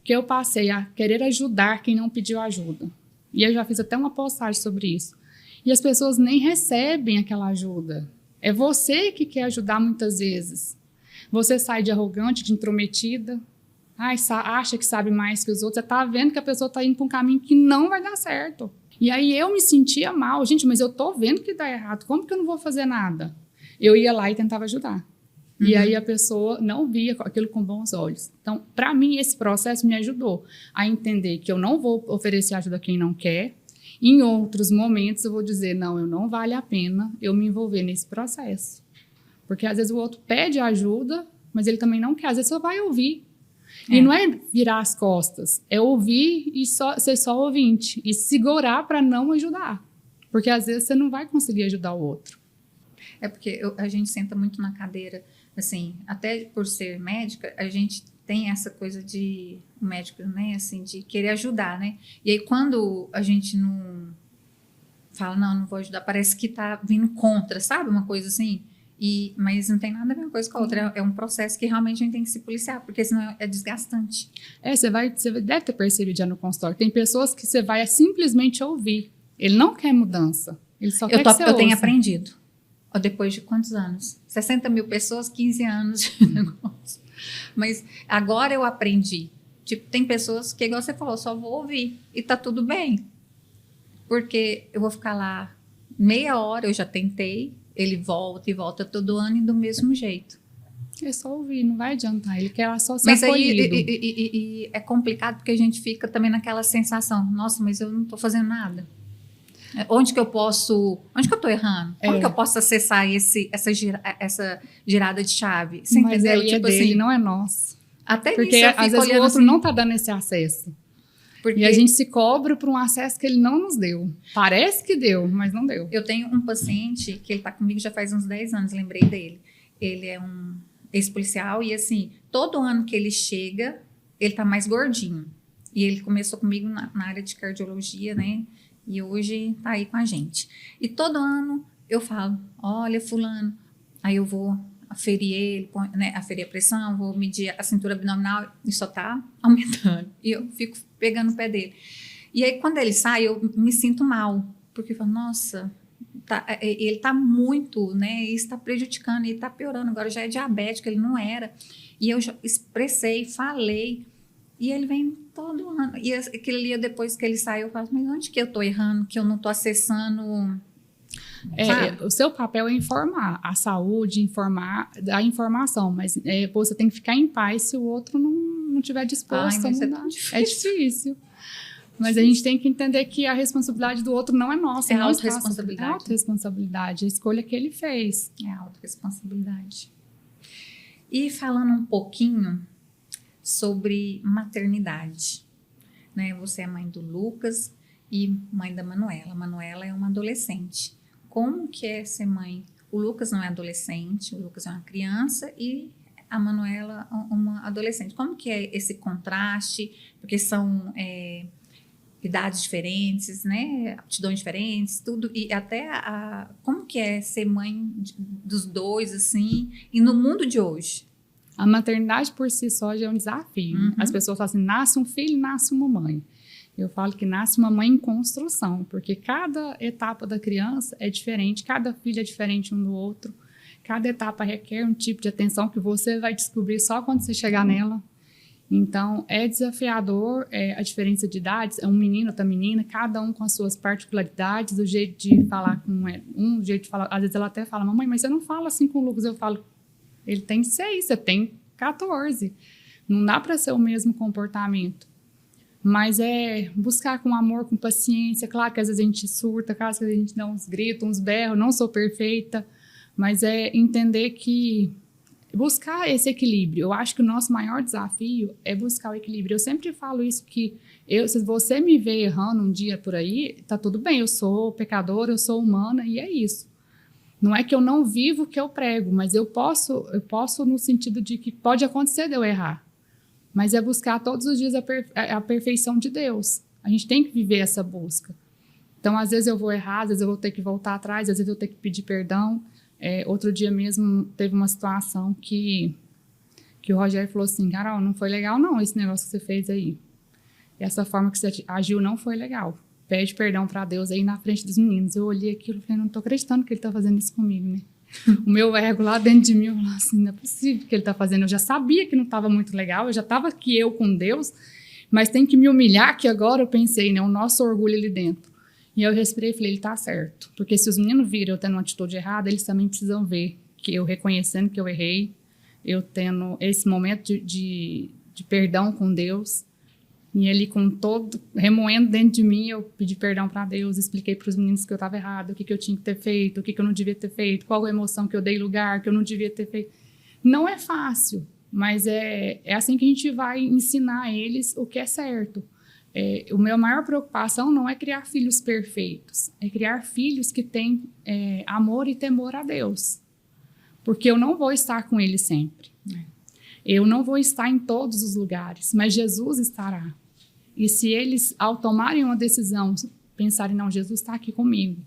que eu passei a querer ajudar quem não pediu ajuda. E eu já fiz até uma postagem sobre isso. E as pessoas nem recebem aquela ajuda. É você que quer ajudar muitas vezes. Você sai de arrogante, de intrometida. Acha que sabe mais que os outros. Você está vendo que a pessoa está indo para um caminho que não vai dar certo. E aí eu me sentia mal. Gente, mas eu estou vendo que dá errado. Como que eu não vou fazer nada? Eu ia lá e tentava ajudar. E aí a pessoa não via aquilo com bons olhos. Então, para mim, esse processo me ajudou a entender que eu não vou oferecer ajuda a quem não quer. Em outros momentos, eu vou dizer, não vale a pena eu me envolver nesse processo. Porque, às vezes, o outro pede ajuda, mas ele também não quer. Às vezes, só vai ouvir. E não é virar as costas. É ouvir e ser só ouvinte. E segurar para não ajudar. Porque, às vezes, você não vai conseguir ajudar o outro. É porque a gente senta muito na cadeira, assim, até por ser médica, a gente tem essa coisa de médico, né, assim, de querer ajudar, né? E aí quando a gente não fala, não vou ajudar, parece que tá vindo contra, sabe? Uma coisa assim. Mas não tem nada a ver uma coisa com a outra. É um processo que realmente a gente tem que se policiar, porque senão é desgastante. Você deve ter percebido já no consultório. Tem pessoas que você vai simplesmente ouvir. Ele não quer mudança. Ele só quer que você ouça. Eu tenho aprendido. Depois de quantos anos? 60 mil pessoas, 15 anos de negócio. Mas agora eu aprendi. Tipo, tem pessoas que, igual você falou, só vou ouvir. E tá tudo bem. Porque eu vou ficar lá meia hora, eu já tentei. Ele volta e volta todo ano e do mesmo jeito. É só ouvir, não vai adiantar. Ele quer só ser acolhido. E é complicado porque a gente fica também naquela sensação. Nossa, mas eu não tô fazendo nada. Onde que eu tô errando? Como que eu posso acessar essa girada de chave? Você mas entendeu? Aí tipo é dele, assim, não é nosso. Até porque às vezes o outro assim, não está dando esse acesso. E a gente se cobra por um acesso que ele não nos deu. Parece que deu, mas não deu. Eu tenho um paciente que ele está comigo já faz uns 10 anos, lembrei dele. Ele é um ex-policial e assim, todo ano que ele chega, ele está mais gordinho. E ele começou comigo na área de cardiologia, né? E hoje tá aí com a gente. E todo ano eu falo, olha, fulano, aí eu vou aferir ele, né, aferir a pressão, vou medir a cintura abdominal e só tá aumentando. E eu fico pegando o pé dele. E aí quando ele sai, eu me sinto mal, porque eu falo, nossa, ele tá muito, né, isso tá prejudicando, ele tá piorando, agora já é diabético, ele não era. E eu já expressei, falei, e ele vem todo ano. E aquele dia depois que ele saiu, eu falo, mas onde que eu tô errando, que eu não tô acessando... o seu papel é informar a saúde, dar informação, mas você tem que ficar em paz se o outro não estiver disposto a mudar. É difícil. Mas a gente tem que entender que a responsabilidade do outro não é nossa. É a autorresponsabilidade. É a autorresponsabilidade, a escolha que ele fez. É a autorresponsabilidade. E falando um pouquinho sobre maternidade, né? Você é mãe do Lucas e mãe da Manuela. A Manuela é uma adolescente. Como que é ser mãe? O Lucas não é adolescente, o Lucas é uma criança e a Manuela uma adolescente. Como que é esse contraste? Porque são idades diferentes, né? Aptidões diferentes, tudo. E até como que é ser mãe dos dois, assim, e no mundo de hoje? A maternidade por si só já é um desafio. Uhum. As pessoas falam assim, nasce um filho, nasce uma mãe. Eu falo que nasce uma mãe em construção, porque cada etapa da criança é diferente, cada filho é diferente um do outro, cada etapa requer um tipo de atenção que você vai descobrir só quando você chegar nela. Então, é desafiador a diferença de idades, é um menino, outra menina, cada um com as suas particularidades, o jeito de falar com o jeito de falar. Às vezes ela até fala, mamãe, mas você não fala assim com o Lucas. Eu falo, ele tem 6, você tem 14. Não dá para ser o mesmo comportamento. Mas é buscar com amor, com paciência. Claro que às vezes a gente surta, claro que às vezes a gente dá uns gritos, uns berros, não sou perfeita, mas é entender que buscar esse equilíbrio. Eu acho que o nosso maior desafio é buscar o equilíbrio. Eu sempre falo isso, que se você me vê errando um dia por aí, tá tudo bem, eu sou pecadora, eu sou humana e é isso. Não é que eu não vivo o que eu prego, mas eu posso no sentido de que pode acontecer de eu errar. Mas é buscar todos os dias a perfeição de Deus. A gente tem que viver essa busca. Então, às vezes eu vou errar, às vezes eu vou ter que voltar atrás, às vezes eu vou ter que pedir perdão. Outro dia mesmo teve uma situação que o Rogério falou assim, Carol, não foi legal não esse negócio que você fez aí. Essa forma que você agiu não foi legal. Pede perdão para Deus aí na frente dos meninos. Eu olhei aquilo e falei, não tô acreditando que ele tá fazendo isso comigo, né? O meu ego lá dentro de mim, eu falei assim, não é possível que ele tá fazendo. Eu já sabia que não estava muito legal, eu já estava aqui eu com Deus, mas tem que me humilhar, que agora eu pensei, né? O nosso orgulho ali dentro. E eu respirei e falei, ele tá certo. Porque se os meninos viram eu tendo uma atitude errada, eles também precisam ver que eu reconhecendo que eu errei, eu tendo esse momento de perdão com Deus. E ali com todo, remoendo dentro de mim, eu pedi perdão para Deus, expliquei para os meninos que eu estava errado, o que eu tinha que ter feito, o que eu não devia ter feito, qual a emoção que eu dei lugar, que eu não devia ter feito. Não é fácil, mas é assim que a gente vai ensinar eles o que é certo. A minha maior preocupação não é criar filhos perfeitos, é criar filhos que têm amor e temor a Deus. Porque eu não vou estar com eles sempre. Eu não vou estar em todos os lugares, mas Jesus estará. E se eles, ao tomarem uma decisão, pensarem, não, Jesus está aqui comigo,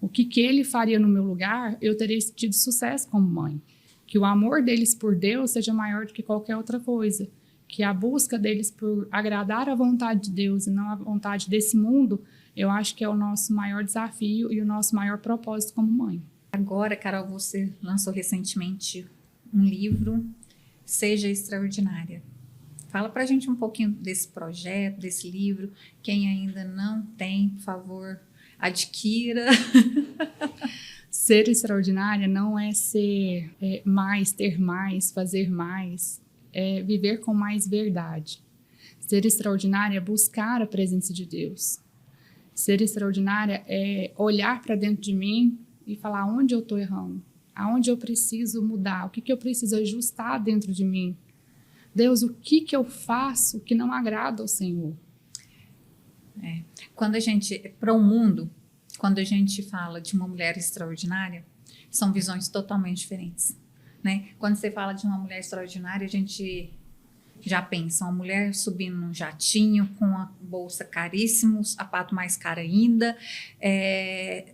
o que ele faria no meu lugar, eu teria tido sucesso como mãe. Que o amor deles por Deus seja maior do que qualquer outra coisa. Que a busca deles por agradar a vontade de Deus e não a vontade desse mundo, eu acho que é o nosso maior desafio e o nosso maior propósito como mãe. Agora, Carol, você lançou recentemente um livro, Seja Extraordinária. Fala pra gente um pouquinho desse projeto, desse livro. Quem ainda não tem, por favor, adquira. Ser extraordinária não é ser mais, ter mais, fazer mais. É viver com mais verdade. Ser extraordinária é buscar a presença de Deus. Ser extraordinária é olhar para dentro de mim e falar onde eu estou errando, aonde eu preciso mudar, o que eu preciso ajustar dentro de mim. Deus, o que eu faço que não agrada ao Senhor? Quando a gente, para o mundo, quando a gente fala de uma mulher extraordinária, são visões totalmente diferentes, né? Quando você fala de uma mulher extraordinária, a gente já pensa uma mulher subindo num jatinho com a bolsa caríssima, o sapato mais caro ainda,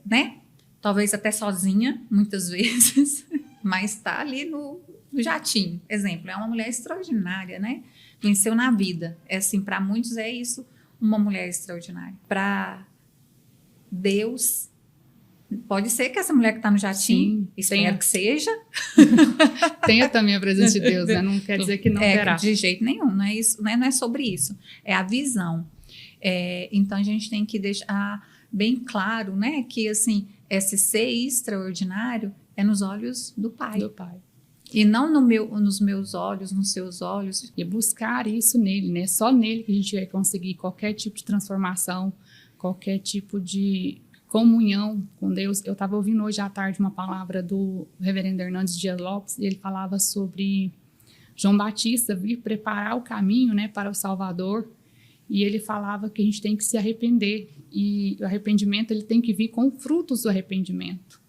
né? Talvez até sozinha, muitas vezes, mas está ali no jatinho. Exemplo, é uma mulher extraordinária, né? Venceu na vida. Assim, para muitos é isso, uma mulher extraordinária. Para Deus, pode ser que essa mulher que está no jatinho, espero que seja. Tenha também a presença de Deus, né? Não quer dizer que não terá. De jeito nenhum, não é isso, não é sobre isso. É a visão. Então, a gente tem que deixar bem claro, né? Que, assim, esse ser extraordinário é nos olhos do Pai. Do Pai. E não nos meus olhos, nos seus olhos. E buscar isso nele, né? Só nele que a gente vai conseguir qualquer tipo de transformação, qualquer tipo de comunhão com Deus. Eu estava ouvindo hoje à tarde uma palavra do reverendo Hernandes Dias Lopes, e ele falava sobre João Batista vir preparar o caminho, né, para o Salvador, e ele falava que a gente tem que se arrepender, e o arrependimento ele tem que vir com frutos do arrependimento.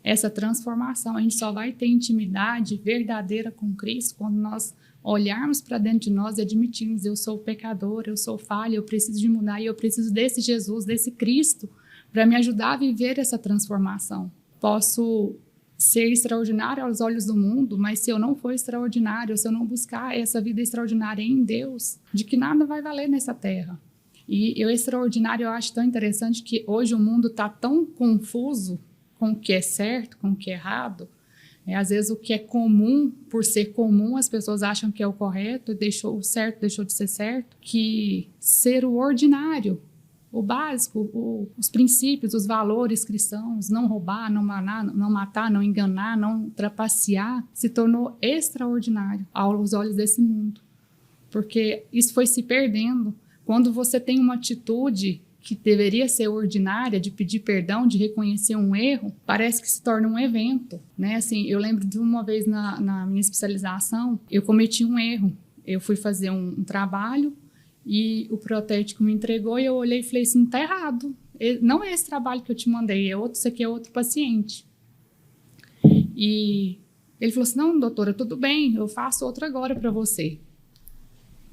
Essa transformação, a gente só vai ter intimidade verdadeira com Cristo quando nós olharmos para dentro de nós e admitirmos, eu sou pecador, eu sou falha, eu preciso de mudar e eu preciso desse Jesus, desse Cristo, para me ajudar a viver essa transformação. Posso ser extraordinário aos olhos do mundo, mas se eu não for extraordinário, se eu não buscar essa vida extraordinária em Deus, de que nada vai valer nessa terra. E o extraordinário eu acho tão interessante que hoje o mundo está tão confuso com o que é certo, com o que é errado. Às vezes o que é comum, por ser comum, as pessoas acham que é o correto, o certo deixou de ser certo, que ser o ordinário, o básico, os princípios, os valores cristãos, não roubar, não matar, não enganar, não trapacear, se tornou extraordinário aos olhos desse mundo. Porque isso foi se perdendo. Quando você tem uma atitude que deveria ser ordinária, de pedir perdão, de reconhecer um erro, parece que se torna um evento, né? Assim, eu lembro de uma vez na minha especialização, eu cometi um erro. Eu fui fazer um trabalho e o protético me entregou e eu olhei e falei assim, tá errado. Não é esse trabalho que eu te mandei, isso aqui é outro paciente. E ele falou assim, não, doutora, tudo bem, eu faço outro agora para você.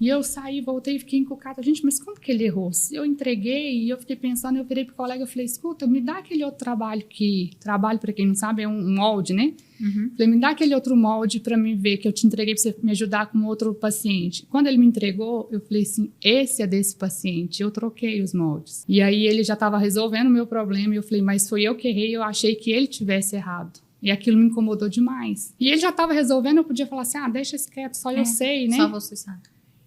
E eu saí, voltei e fiquei encucada. Gente, mas como que ele errou? Eu entreguei e eu fiquei pensando, eu virei pro colega e falei, escuta, me dá aquele outro trabalho trabalho, para quem não sabe, é um molde, né? Uhum. Falei, me dá aquele outro molde para me ver que eu te entreguei para você me ajudar com outro paciente. Quando ele me entregou, eu falei assim, esse é desse paciente. Eu troquei os moldes. E aí ele já estava resolvendo o meu problema e eu falei, mas foi eu que errei, eu achei que ele tivesse errado. E aquilo me incomodou demais. E ele já estava resolvendo, eu podia falar assim, deixa isso quieto, só eu sei, né? Só você sabe.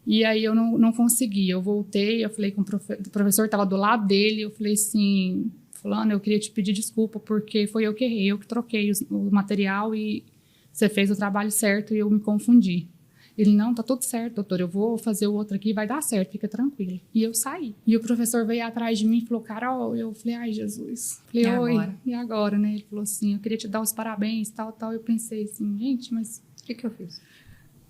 E aí eu não consegui. Eu voltei, eu falei com o professor, estava do lado dele, eu falei assim, fulano, eu queria te pedir desculpa porque foi eu que errei, eu que troquei o material e você fez o trabalho certo e eu me confundi. Ele, não, tá tudo certo, doutor, eu vou fazer o outro aqui, vai dar certo, fica tranquilo. E eu saí. E o professor veio atrás de mim e falou, Carol, eu falei, ai, Jesus. Falei, oi, e agora, né? Ele falou assim, eu queria te dar os parabéns, tal. Eu pensei assim, gente, mas o que eu fiz?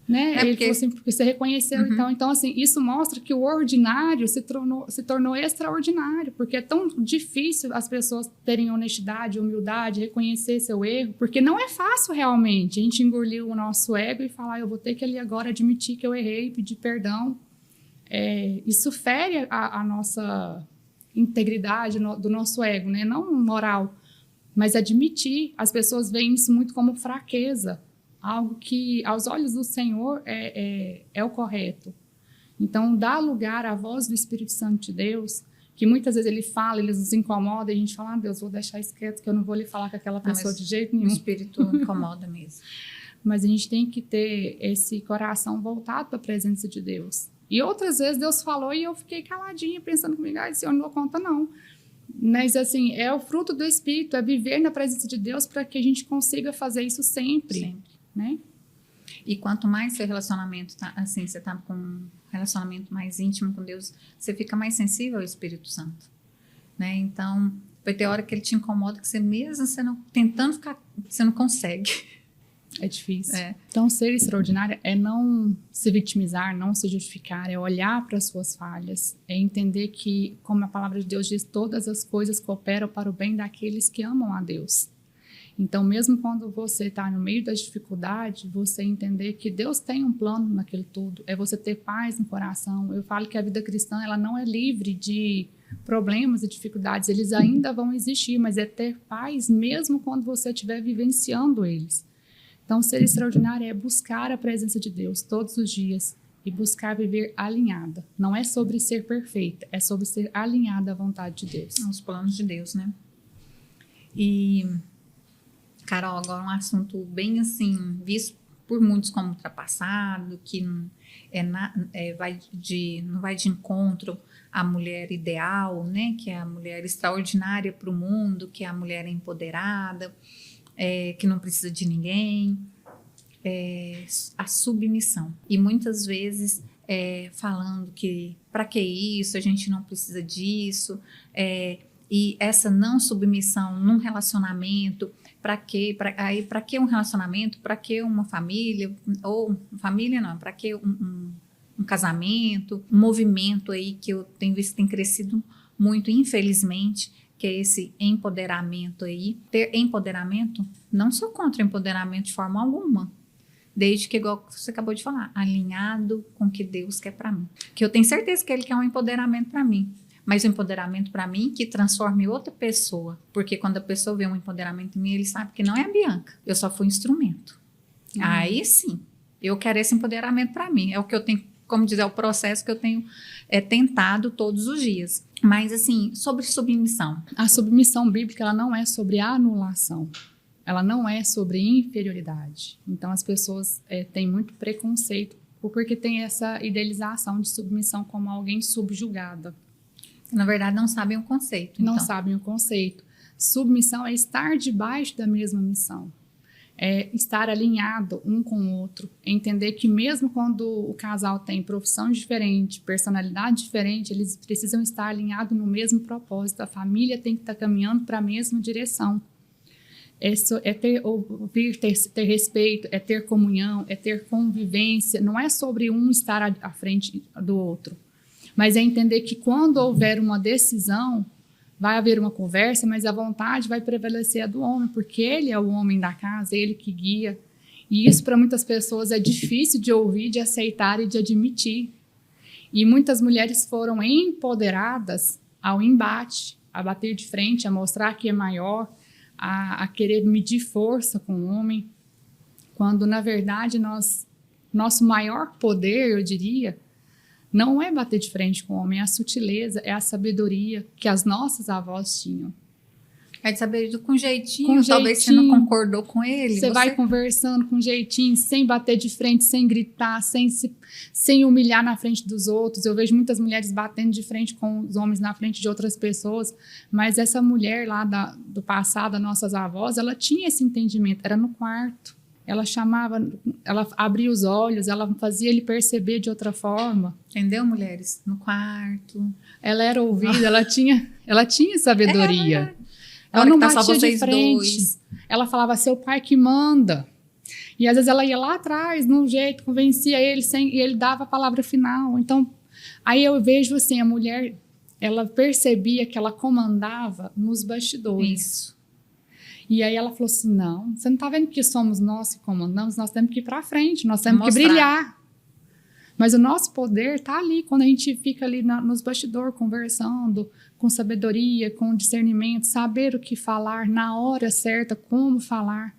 Né? Ele falou assim, porque você reconheceu e tal. Então, assim, isso mostra que o ordinário se tornou extraordinário, porque é tão difícil as pessoas terem honestidade, humildade, reconhecer seu erro, porque não é fácil realmente a gente engolir o nosso ego e falar, eu vou ter que ali agora admitir que eu errei, pedir perdão. Isso fere a nossa integridade do nosso ego, né? Não moral, mas admitir. As pessoas veem isso muito como fraqueza, algo que, aos olhos do Senhor, é o correto. Então, dá lugar à voz do Espírito Santo de Deus, que muitas vezes ele fala, ele nos incomoda, e a gente fala, Deus, vou deixar isso quieto, que eu não vou lhe falar com aquela pessoa de jeito nenhum. O Espírito incomoda mesmo. Mas a gente tem que ter esse coração voltado para a presença de Deus. E outras vezes Deus falou e eu fiquei caladinha, pensando comigo, Senhor, não dou conta, não. Mas, assim, é o fruto do Espírito, é viver na presença de Deus para que a gente consiga fazer isso sempre. Né? E quanto mais seu relacionamento assim, você tá com um relacionamento mais íntimo com Deus, você fica mais sensível ao Espírito Santo, né? Então, vai ter hora que ele te incomoda, que você não, tentando ficar, você não consegue. É difícil. Então, ser extraordinário é não se vitimizar, não se justificar, é olhar para as suas falhas, é entender que, como a palavra de Deus diz, todas as coisas cooperam para o bem daqueles que amam a Deus. Então, mesmo quando você está no meio das dificuldades, você entender que Deus tem um plano naquilo tudo, é você ter paz no coração. Eu falo que a vida cristã ela não é livre de problemas e dificuldades, eles ainda vão existir, mas é ter paz mesmo quando você estiver vivenciando eles. Então, ser extraordinário é buscar a presença de Deus todos os dias e buscar viver alinhada. Não é sobre ser perfeita, é sobre ser alinhada à vontade de Deus. Aos planos de Deus, né? E... Carol, agora um assunto bem assim, visto por muitos como ultrapassado, que não vai de encontro à mulher ideal, né? Que é a mulher extraordinária para o mundo, que é a mulher empoderada, que não precisa de ninguém, a submissão. E muitas vezes falando que para que isso, a gente não precisa disso, e essa não submissão num relacionamento, para que um relacionamento, para que uma família, ou família não, para que um casamento, um movimento aí que eu tenho visto que tem crescido muito, infelizmente, que é esse empoderamento aí. Ter empoderamento, não sou contra empoderamento de forma alguma, desde que, igual você acabou de falar, alinhado com o que Deus quer para mim. Que eu tenho certeza que Ele quer um empoderamento para mim. Mas o empoderamento para mim que transforme outra pessoa. Porque quando a pessoa vê um empoderamento em mim, ele sabe que não é a Bianca. Eu só fui instrumento. Aí sim, eu quero esse empoderamento para mim. É o que eu tenho, como dizer, é o processo que eu tenho tentado todos os dias. Mas assim, sobre submissão. A submissão bíblica, ela não é sobre anulação. Ela não é sobre inferioridade. Então as pessoas têm muito preconceito porque tem essa idealização de submissão como alguém subjugada. Na verdade, não sabem o conceito. Então. Não sabem o conceito. Submissão é estar debaixo da mesma missão. É estar alinhado um com o outro. É entender que mesmo quando o casal tem profissão diferente, personalidade diferente, eles precisam estar alinhados no mesmo propósito. A família tem que estar caminhando para a mesma direção. É ter respeito, é ter comunhão, é ter convivência. Não é sobre um estar à frente do outro. Mas é entender que quando houver uma decisão, vai haver uma conversa, mas a vontade vai prevalecer a do homem, porque ele é o homem da casa, ele que guia. E isso para muitas pessoas é difícil de ouvir, de aceitar e de admitir. E muitas mulheres foram empoderadas ao embate, a bater de frente, a mostrar que é maior, a querer medir força com o homem, quando, na verdade, nosso maior poder, eu diria, não é bater de frente com o homem, é a sutileza, é a sabedoria que as nossas avós tinham. É de saber com jeitinho, talvez você não concordou com ele. Você vai conversando com jeitinho, sem bater de frente, sem gritar, sem humilhar na frente dos outros. Eu vejo muitas mulheres batendo de frente com os homens na frente de outras pessoas, mas essa mulher lá do passado, das nossas avós, ela tinha esse entendimento, era no quarto. Ela chamava, ela abria os olhos, ela fazia ele perceber de outra forma. Entendeu, mulheres? No quarto. Ela era ouvida, ela tinha sabedoria. Ela não batia só de frente. Dois. Ela falava, seu pai que manda. E às vezes ela ia lá atrás, num jeito, convencia ele, e ele dava a palavra final. Então, aí eu vejo assim, a mulher, ela percebia que ela comandava nos bastidores. Isso. E aí ela falou assim, não, você não está vendo que somos nós que comandamos? Nós temos que ir para frente, nós temos que brilhar. Mas o nosso poder está ali, quando a gente fica ali nos bastidores, conversando, com sabedoria, com discernimento, saber o que falar, na hora certa, como falar.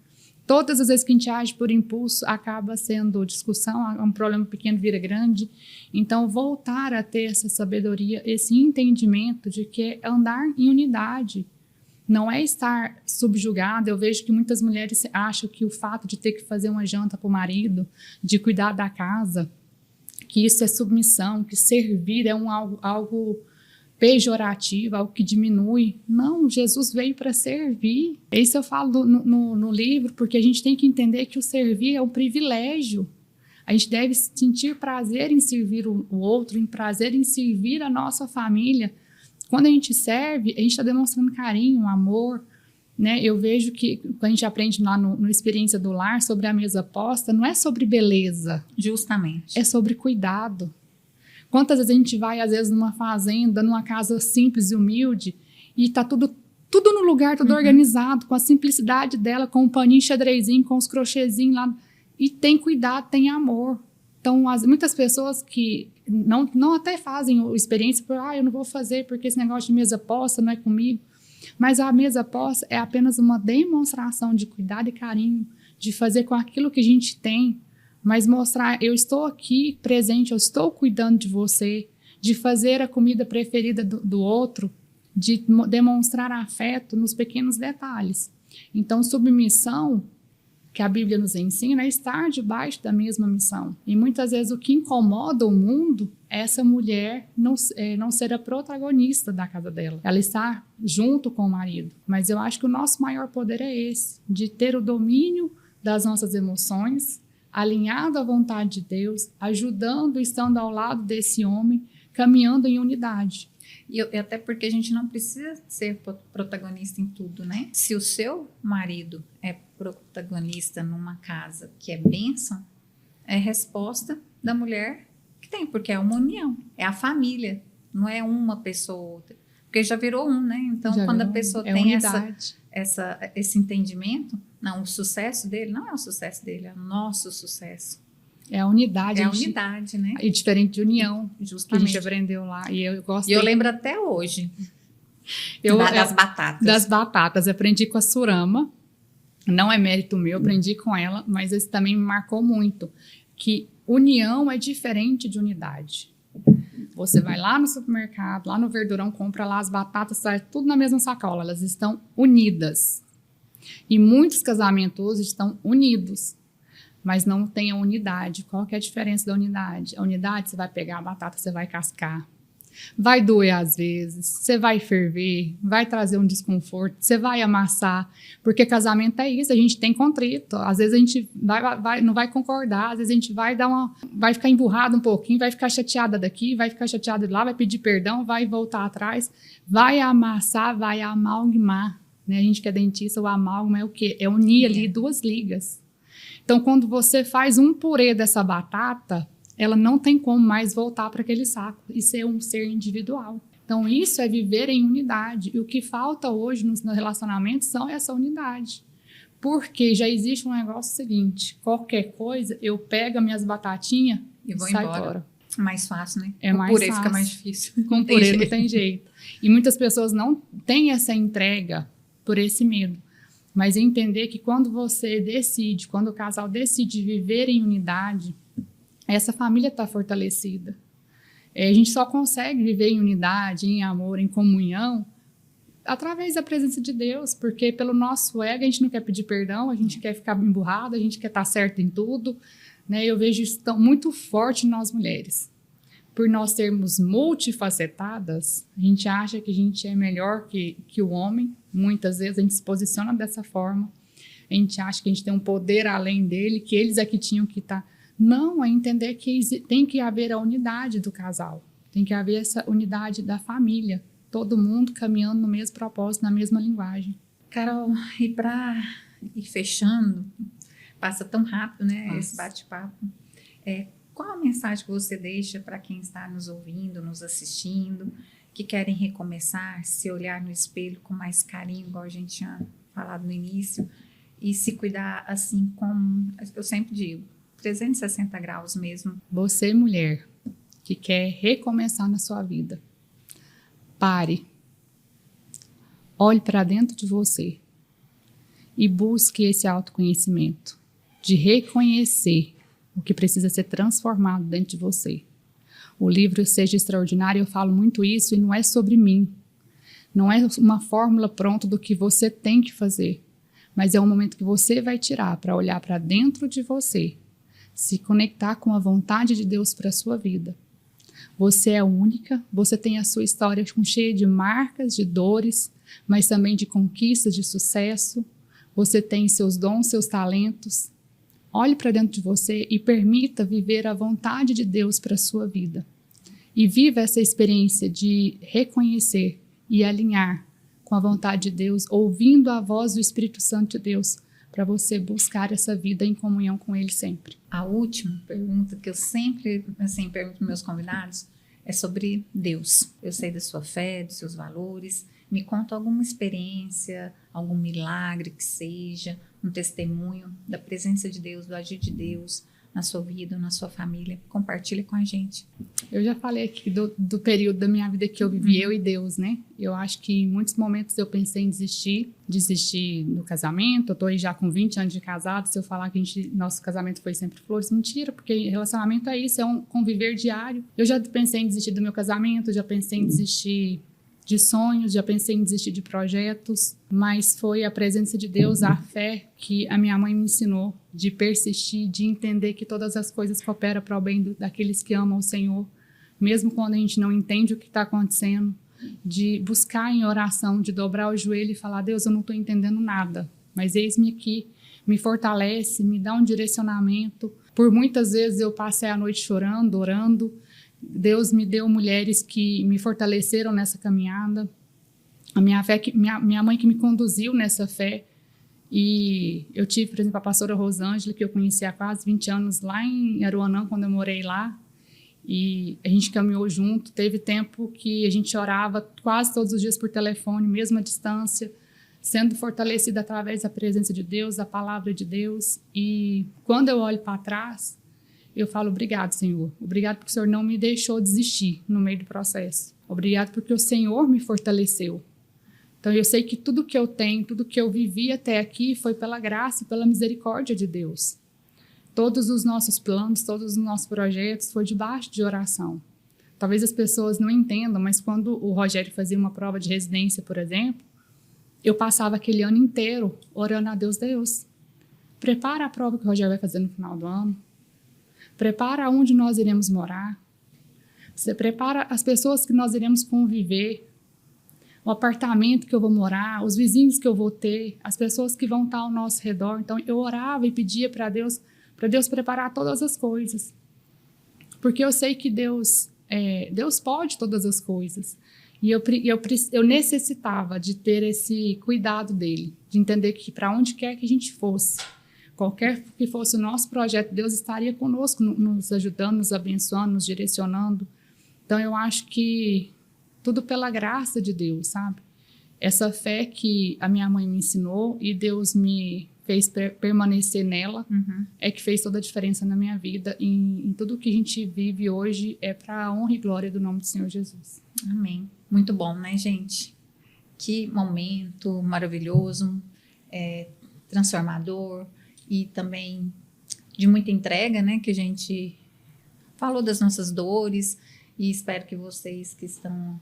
Todas as vezes que a gente age por impulso, acaba sendo discussão, um problema pequeno vira grande. Então, voltar a ter essa sabedoria, esse entendimento de que é andar em unidade. Não é estar subjugada. Eu vejo que muitas mulheres acham que o fato de ter que fazer uma janta para o marido, de cuidar da casa, que isso é submissão, que servir é algo pejorativo, algo que diminui. Não, Jesus veio para servir. Isso eu falo no livro, porque a gente tem que entender que o servir é um privilégio. A gente deve sentir prazer em servir o outro, em prazer em servir a nossa família. Quando a gente serve, a gente está demonstrando carinho, amor, né? Eu vejo que quando a gente aprende lá no Experiência do Lar sobre a mesa posta, não é sobre beleza. Justamente. É sobre cuidado. Quantas vezes a gente vai, às vezes, numa fazenda, numa casa simples e humilde, e está tudo no lugar, tudo organizado, com a simplicidade dela, com o paninho xadrezinho, com os crochêzinhos lá, e tem cuidado, tem amor. Então, muitas pessoas que não até fazem a experiência, eu não vou fazer porque esse negócio de mesa posta não é comigo. Mas a mesa posta é apenas uma demonstração de cuidado e carinho, de fazer com aquilo que a gente tem, mas mostrar, eu estou aqui presente, eu estou cuidando de você, de fazer a comida preferida do outro, de demonstrar afeto nos pequenos detalhes. Então, submissão, que a Bíblia nos ensina, é estar debaixo da mesma missão. E muitas vezes o que incomoda o mundo é essa mulher não ser a protagonista da casa dela. Ela está junto com o marido. Mas eu acho que o nosso maior poder é esse, de ter o domínio das nossas emoções, alinhado à vontade de Deus, ajudando, estando ao lado desse homem, caminhando em unidade. E até porque a gente não precisa ser protagonista em tudo, né? Se o seu marido é protagonista numa casa que é bênção, é resposta da mulher que tem, porque é uma união, é a família, não é uma pessoa ou outra. Porque já virou né? Então, quando a pessoa tem esse entendimento, não, o sucesso dele não é o sucesso dele, é o nosso sucesso. É a unidade. É a unidade, né? E diferente de união, justamente. Que a gente aprendeu lá. E eu gosto. E eu lembro até hoje das batatas. Das batatas. Eu aprendi com a Surama. Não é mérito meu, aprendi com ela, mas isso também me marcou muito. Que união é diferente de unidade. Você vai lá no supermercado, lá no Verdurão, compra lá as batatas, sai tudo na mesma sacola. Elas estão unidas. E muitos casamentos hoje estão unidos, mas não tem a unidade. Qual que é a diferença da unidade? A unidade, você vai pegar a batata, você vai cascar. Vai doer às vezes, você vai ferver, vai trazer um desconforto, você vai amassar, porque casamento é isso, a gente tem contrito. Às vezes a gente não vai concordar, às vezes a gente vai ficar emburrado um pouquinho, vai ficar chateada daqui, vai ficar chateada de lá, vai pedir perdão, vai voltar atrás, vai amassar, vai amalgamar. Né? A gente que é dentista, o amálgama é o quê? É unir ali duas ligas. Então, quando você faz um purê dessa batata, ela não tem como mais voltar para aquele saco e ser um ser individual. Então, isso é viver em unidade. E o que falta hoje nos relacionamentos são essa unidade. Porque já existe um negócio seguinte, qualquer coisa, eu pego as minhas batatinhas e vou saio embora. fora. Mais fácil, né? É o mais purê fácil. fica mais difícil. Com purê não tem jeito. E muitas pessoas não têm essa entrega por esse medo. Mas entender que quando você decide, quando o casal decide viver em unidade, essa família está fortalecida. A gente só consegue viver em unidade, em amor, em comunhão, através da presença de Deus, porque pelo nosso ego a gente não quer pedir perdão, a gente quer ficar emburrado, a gente quer estar certo em tudo, né? Eu vejo isso muito forte em nós mulheres. Por nós sermos multifacetadas, a gente acha que a gente é melhor que o homem. Muitas vezes a gente se posiciona dessa forma. A gente acha que a gente tem um poder além dele, que eles é que tinham que estar. Não, é entender que tem que haver a unidade do casal. Tem que haver essa unidade da família. Todo mundo caminhando no mesmo propósito, na mesma linguagem. Carol, e para ir fechando, passa tão rápido, né? Nossa. Esse bate-papo. Qual a mensagem que você deixa para quem está nos ouvindo, nos assistindo, que querem recomeçar, se olhar no espelho com mais carinho, igual a gente tinha falado no início, e se cuidar assim como, eu sempre digo, 360 graus mesmo? Você, mulher, que quer recomeçar na sua vida, pare, olhe para dentro de você e busque esse autoconhecimento, de reconhecer o que precisa ser transformado dentro de você. O livro Seja Extraordinário, eu falo muito isso, e não é sobre mim. Não é uma fórmula pronta do que você tem que fazer, mas é um momento que você vai tirar para olhar para dentro de você, se conectar com a vontade de Deus para a sua vida. Você é única, você tem a sua história cheia de marcas, de dores, mas também de conquistas, de sucesso. Você tem seus dons, seus talentos. Olhe para dentro de você e permita viver a vontade de Deus para a sua vida. E viva essa experiência de reconhecer e alinhar com a vontade de Deus, ouvindo a voz do Espírito Santo de Deus, para você buscar essa vida em comunhão com Ele sempre. A última pergunta que eu sempre pergunto para meus convidados é sobre Deus. Eu sei da sua fé, dos seus valores. Me conta alguma experiência, algum milagre que seja, um testemunho da presença de Deus, do agir de Deus na sua vida, na sua família. Compartilhe com a gente. Eu já falei aqui do período da minha vida que eu vivi, eu e Deus, né? Eu acho que em muitos momentos eu pensei em desistir no casamento. Eu tô aí já com 20 anos de casado. Se eu falar que nosso casamento foi sempre flores, mentira, porque relacionamento é isso, é um conviver diário. Eu já pensei em desistir do meu casamento, já pensei em desistir de sonhos, já pensei em desistir de projetos, mas foi a presença de Deus, a fé que a minha mãe me ensinou, de persistir, de entender que todas as coisas cooperam para o bem daqueles que amam o Senhor, mesmo quando a gente não entende o que está acontecendo, de buscar em oração, de dobrar o joelho e falar: Deus, eu não estou entendendo nada, mas eis-me aqui, me fortalece, me dá um direcionamento. Por muitas vezes eu passei a noite chorando, orando. Deus me deu mulheres que me fortaleceram nessa caminhada. A minha fé, minha mãe que me conduziu nessa fé. E eu tive, por exemplo, a pastora Rosângela, que eu conheci há quase 20 anos lá em Aruanã, quando eu morei lá. E a gente caminhou junto. Teve tempo que a gente orava quase todos os dias por telefone, mesmo à distância, sendo fortalecida através da presença de Deus, da palavra de Deus. E quando eu olho para trás, eu falo: obrigado, Senhor. Obrigado porque o Senhor não me deixou desistir no meio do processo. Obrigado porque o Senhor me fortaleceu. Então, eu sei que tudo que eu tenho, tudo que eu vivi até aqui foi pela graça e pela misericórdia de Deus. Todos os nossos planos, todos os nossos projetos foi debaixo de oração. Talvez as pessoas não entendam, mas quando o Rogério fazia uma prova de residência, por exemplo, eu passava aquele ano inteiro orando a Deus: Deus, prepara a prova que o Rogério vai fazer no final do ano. Prepara onde nós iremos morar. Você prepara as pessoas que nós iremos conviver, o apartamento que eu vou morar, os vizinhos que eu vou ter, as pessoas que vão estar ao nosso redor. Então, eu orava e pedia para Deus preparar todas as coisas. Porque eu sei que Deus pode todas as coisas. E eu necessitava de ter esse cuidado dele, de entender que para onde quer que a gente fosse, qualquer que fosse o nosso projeto, Deus estaria conosco, nos ajudando, nos abençoando, nos direcionando. Então, eu acho que tudo pela graça de Deus, sabe? Essa fé que a minha mãe me ensinou e Deus me fez permanecer nela, Uhum. é que fez toda a diferença na minha vida. Em tudo que a gente vive hoje é para a honra e glória do nome do Senhor Jesus. Amém. Muito bom, né, gente? Que momento maravilhoso, transformador e também de muita entrega, né? Que a gente falou das nossas dores e espero que vocês que estão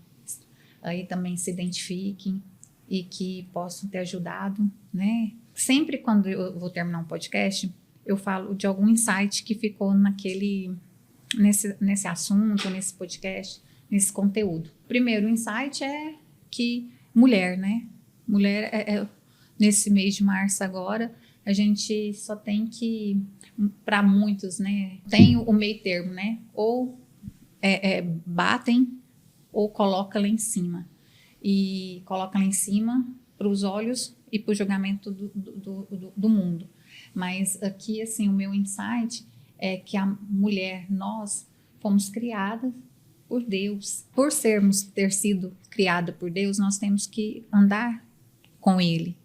aí também se identifiquem e que possam ter ajudado, né? Sempre quando eu vou terminar um podcast, eu falo de algum insight que ficou nesse assunto, nesse podcast, nesse conteúdo. Primeiro, o insight é que mulher, né? Mulher, nesse mês de março agora, a gente só tem que, para muitos, né? Tem o meio termo, né? Ou batem ou coloca lá em cima. E coloca lá em cima para os olhos e para o julgamento do mundo. Mas aqui, assim, o meu insight é que a mulher, nós fomos criadas por Deus. Por ter sido criada por Deus, nós temos que andar com Ele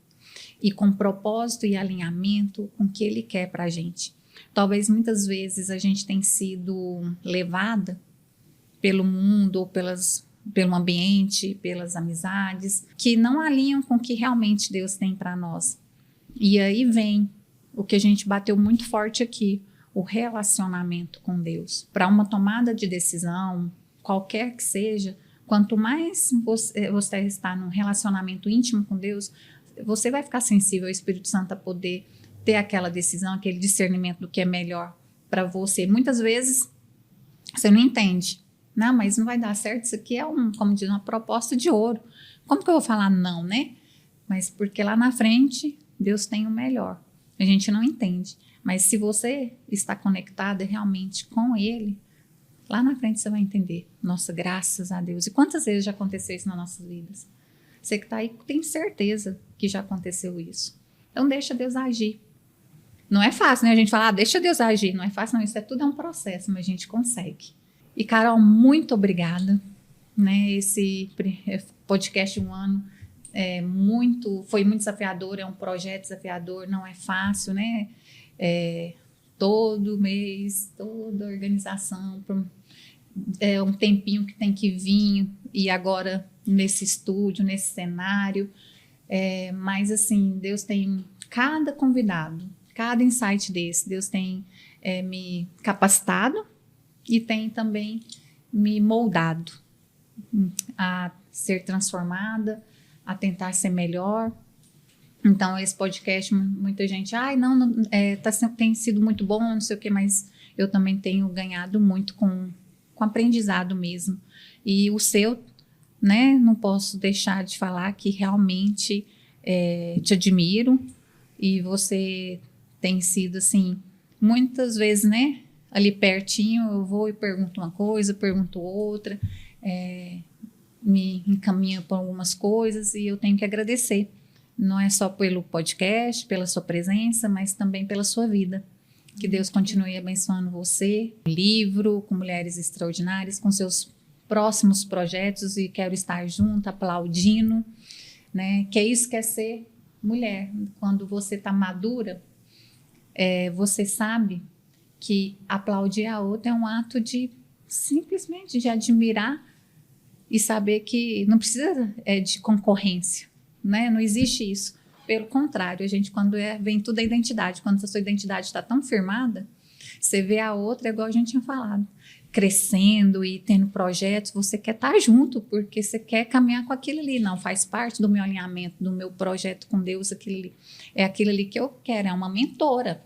e com propósito e alinhamento com o que Ele quer para a gente. Talvez muitas vezes a gente tenha sido levada pelo mundo ou pelo ambiente, pelas amizades, que não alinham com o que realmente Deus tem para nós. E aí vem o que a gente bateu muito forte aqui, o relacionamento com Deus. Para uma tomada de decisão, qualquer que seja, quanto mais você está num relacionamento íntimo com Deus, você vai ficar sensível ao Espírito Santo a poder ter aquela decisão, aquele discernimento do que é melhor para você. Muitas vezes você não entende. Não, mas não vai dar certo, isso aqui é como diz, uma proposta de ouro. Como que eu vou falar não, né? Mas porque lá na frente, Deus tem o melhor. A gente não entende. Mas se você está conectada realmente com Ele, lá na frente você vai entender. Nossa, graças a Deus. E quantas vezes já aconteceu isso nas nossas vidas? Você que está aí tem certeza que já aconteceu isso. Então deixa Deus agir. Não é fácil, né? A gente fala, deixa Deus agir. Não é fácil, não. Isso tudo é um processo, mas a gente consegue. E, Carol, muito obrigada, né? Esse podcast de um ano foi muito desafiador, é um projeto desafiador, não é fácil, né? Todo mês, toda organização, é um tempinho que tem que vir, e agora nesse estúdio, nesse cenário. Mas, assim, Deus tem cada convidado, cada insight desse, Deus tem me capacitado, e tem também me moldado a ser transformada, a tentar ser melhor. Então, esse podcast, muita gente, tem sido muito bom, não sei o quê, mas eu também tenho ganhado muito com aprendizado mesmo. E o seu, né, não posso deixar de falar que realmente te admiro, e você tem sido, assim, muitas vezes, né, ali pertinho, eu vou e pergunto uma coisa, pergunto outra, me encaminho para algumas coisas, e eu tenho que agradecer. Não é só pelo podcast, pela sua presença, mas também pela sua vida. Que Deus continue abençoando você, livro, com Mulheres Extraordinárias, com seus próximos projetos, e quero estar junto, aplaudindo, né? Que é isso que é ser mulher. Quando você está madura, você sabe que aplaudir a outra é um ato de simplesmente de admirar e saber que não precisa de concorrência, né? Não existe isso. Pelo contrário, a gente, quando vem tudo a identidade, quando a sua identidade está tão firmada, você vê a outra, igual a gente tinha falado, crescendo e tendo projetos, você quer estar junto, porque você quer caminhar com aquilo ali. Não, faz parte do meu alinhamento, do meu projeto com Deus, aquilo ali. É aquilo ali que eu quero, é uma mentora.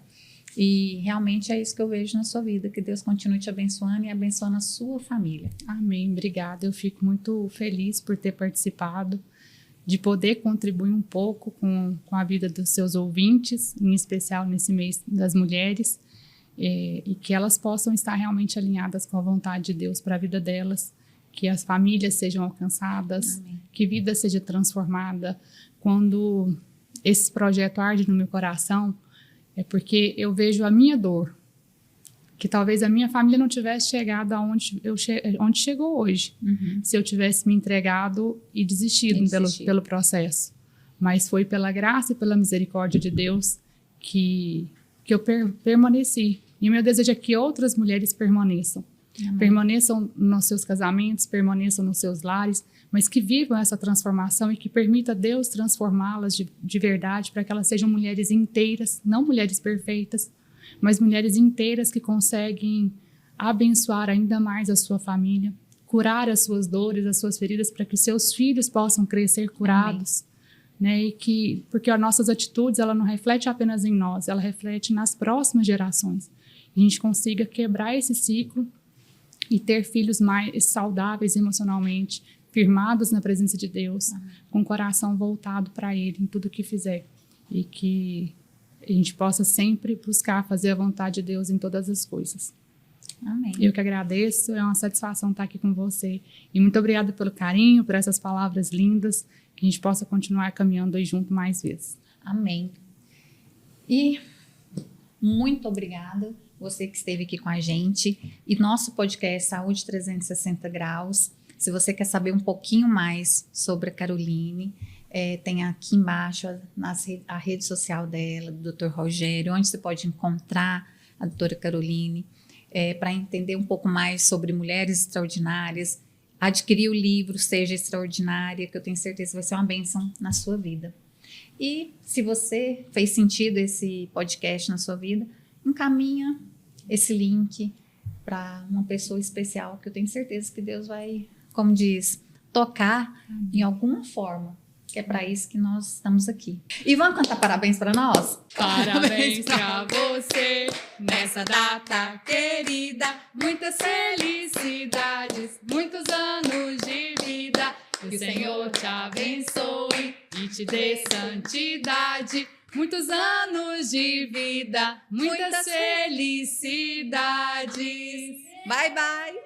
E realmente é isso que eu vejo na sua vida, que Deus continue te abençoando e abençoando a sua família. Amém, obrigada. Eu fico muito feliz por ter participado, de poder contribuir um pouco com a vida dos seus ouvintes, em especial nesse mês das mulheres, e que elas possam estar realmente alinhadas com a vontade de Deus para a vida delas, que as famílias sejam alcançadas, amém, que vida seja transformada. Quando esse projeto arde no meu coração, é porque eu vejo a minha dor, que talvez a minha família não tivesse chegado onde chegou hoje, se eu tivesse me entregado e desistido pelo processo. Mas foi pela graça e pela misericórdia de Deus que eu permaneci. E o meu desejo é que outras mulheres permaneçam. Amém. Permaneçam nos seus casamentos, permaneçam nos seus lares, mas que vivam essa transformação e que permita Deus transformá-las de verdade para que elas sejam mulheres inteiras, não mulheres perfeitas, mas mulheres inteiras que conseguem abençoar ainda mais a sua família, curar as suas dores, as suas feridas, para que seus filhos possam crescer curados. Né? E porque as nossas atitudes, ela não reflete apenas em nós, ela reflete nas próximas gerações. A gente consiga quebrar esse ciclo e ter filhos mais saudáveis emocionalmente, firmados na presença de Deus, com o coração voltado para Ele em tudo que fizer. E que a gente possa sempre buscar fazer a vontade de Deus em todas as coisas. Amém. Eu que agradeço, é uma satisfação estar aqui com você. E muito obrigada pelo carinho, por essas palavras lindas, que a gente possa continuar caminhando aí junto mais vezes. Amém. E muito obrigada, você que esteve aqui com a gente. E nosso podcast Saúde 360 Graus. Se você quer saber um pouquinho mais sobre a Caroline, tem aqui embaixo a rede social dela, do Dr. Rogério, onde você pode encontrar a doutora Caroline, para entender um pouco mais sobre mulheres extraordinárias, adquirir o livro Seja Extraordinária, que eu tenho certeza vai ser uma bênção na sua vida. E se você fez sentido esse podcast na sua vida, encaminha esse link para uma pessoa especial, que eu tenho certeza que Deus vai, como diz, tocar em alguma forma, que é para isso que nós estamos aqui. E vamos cantar parabéns para nós? Parabéns para você nessa data querida, muitas felicidades, muitos anos de vida, que o Senhor te abençoe e te dê santidade, muitos anos de vida, muitas felicidades. Bye, bye!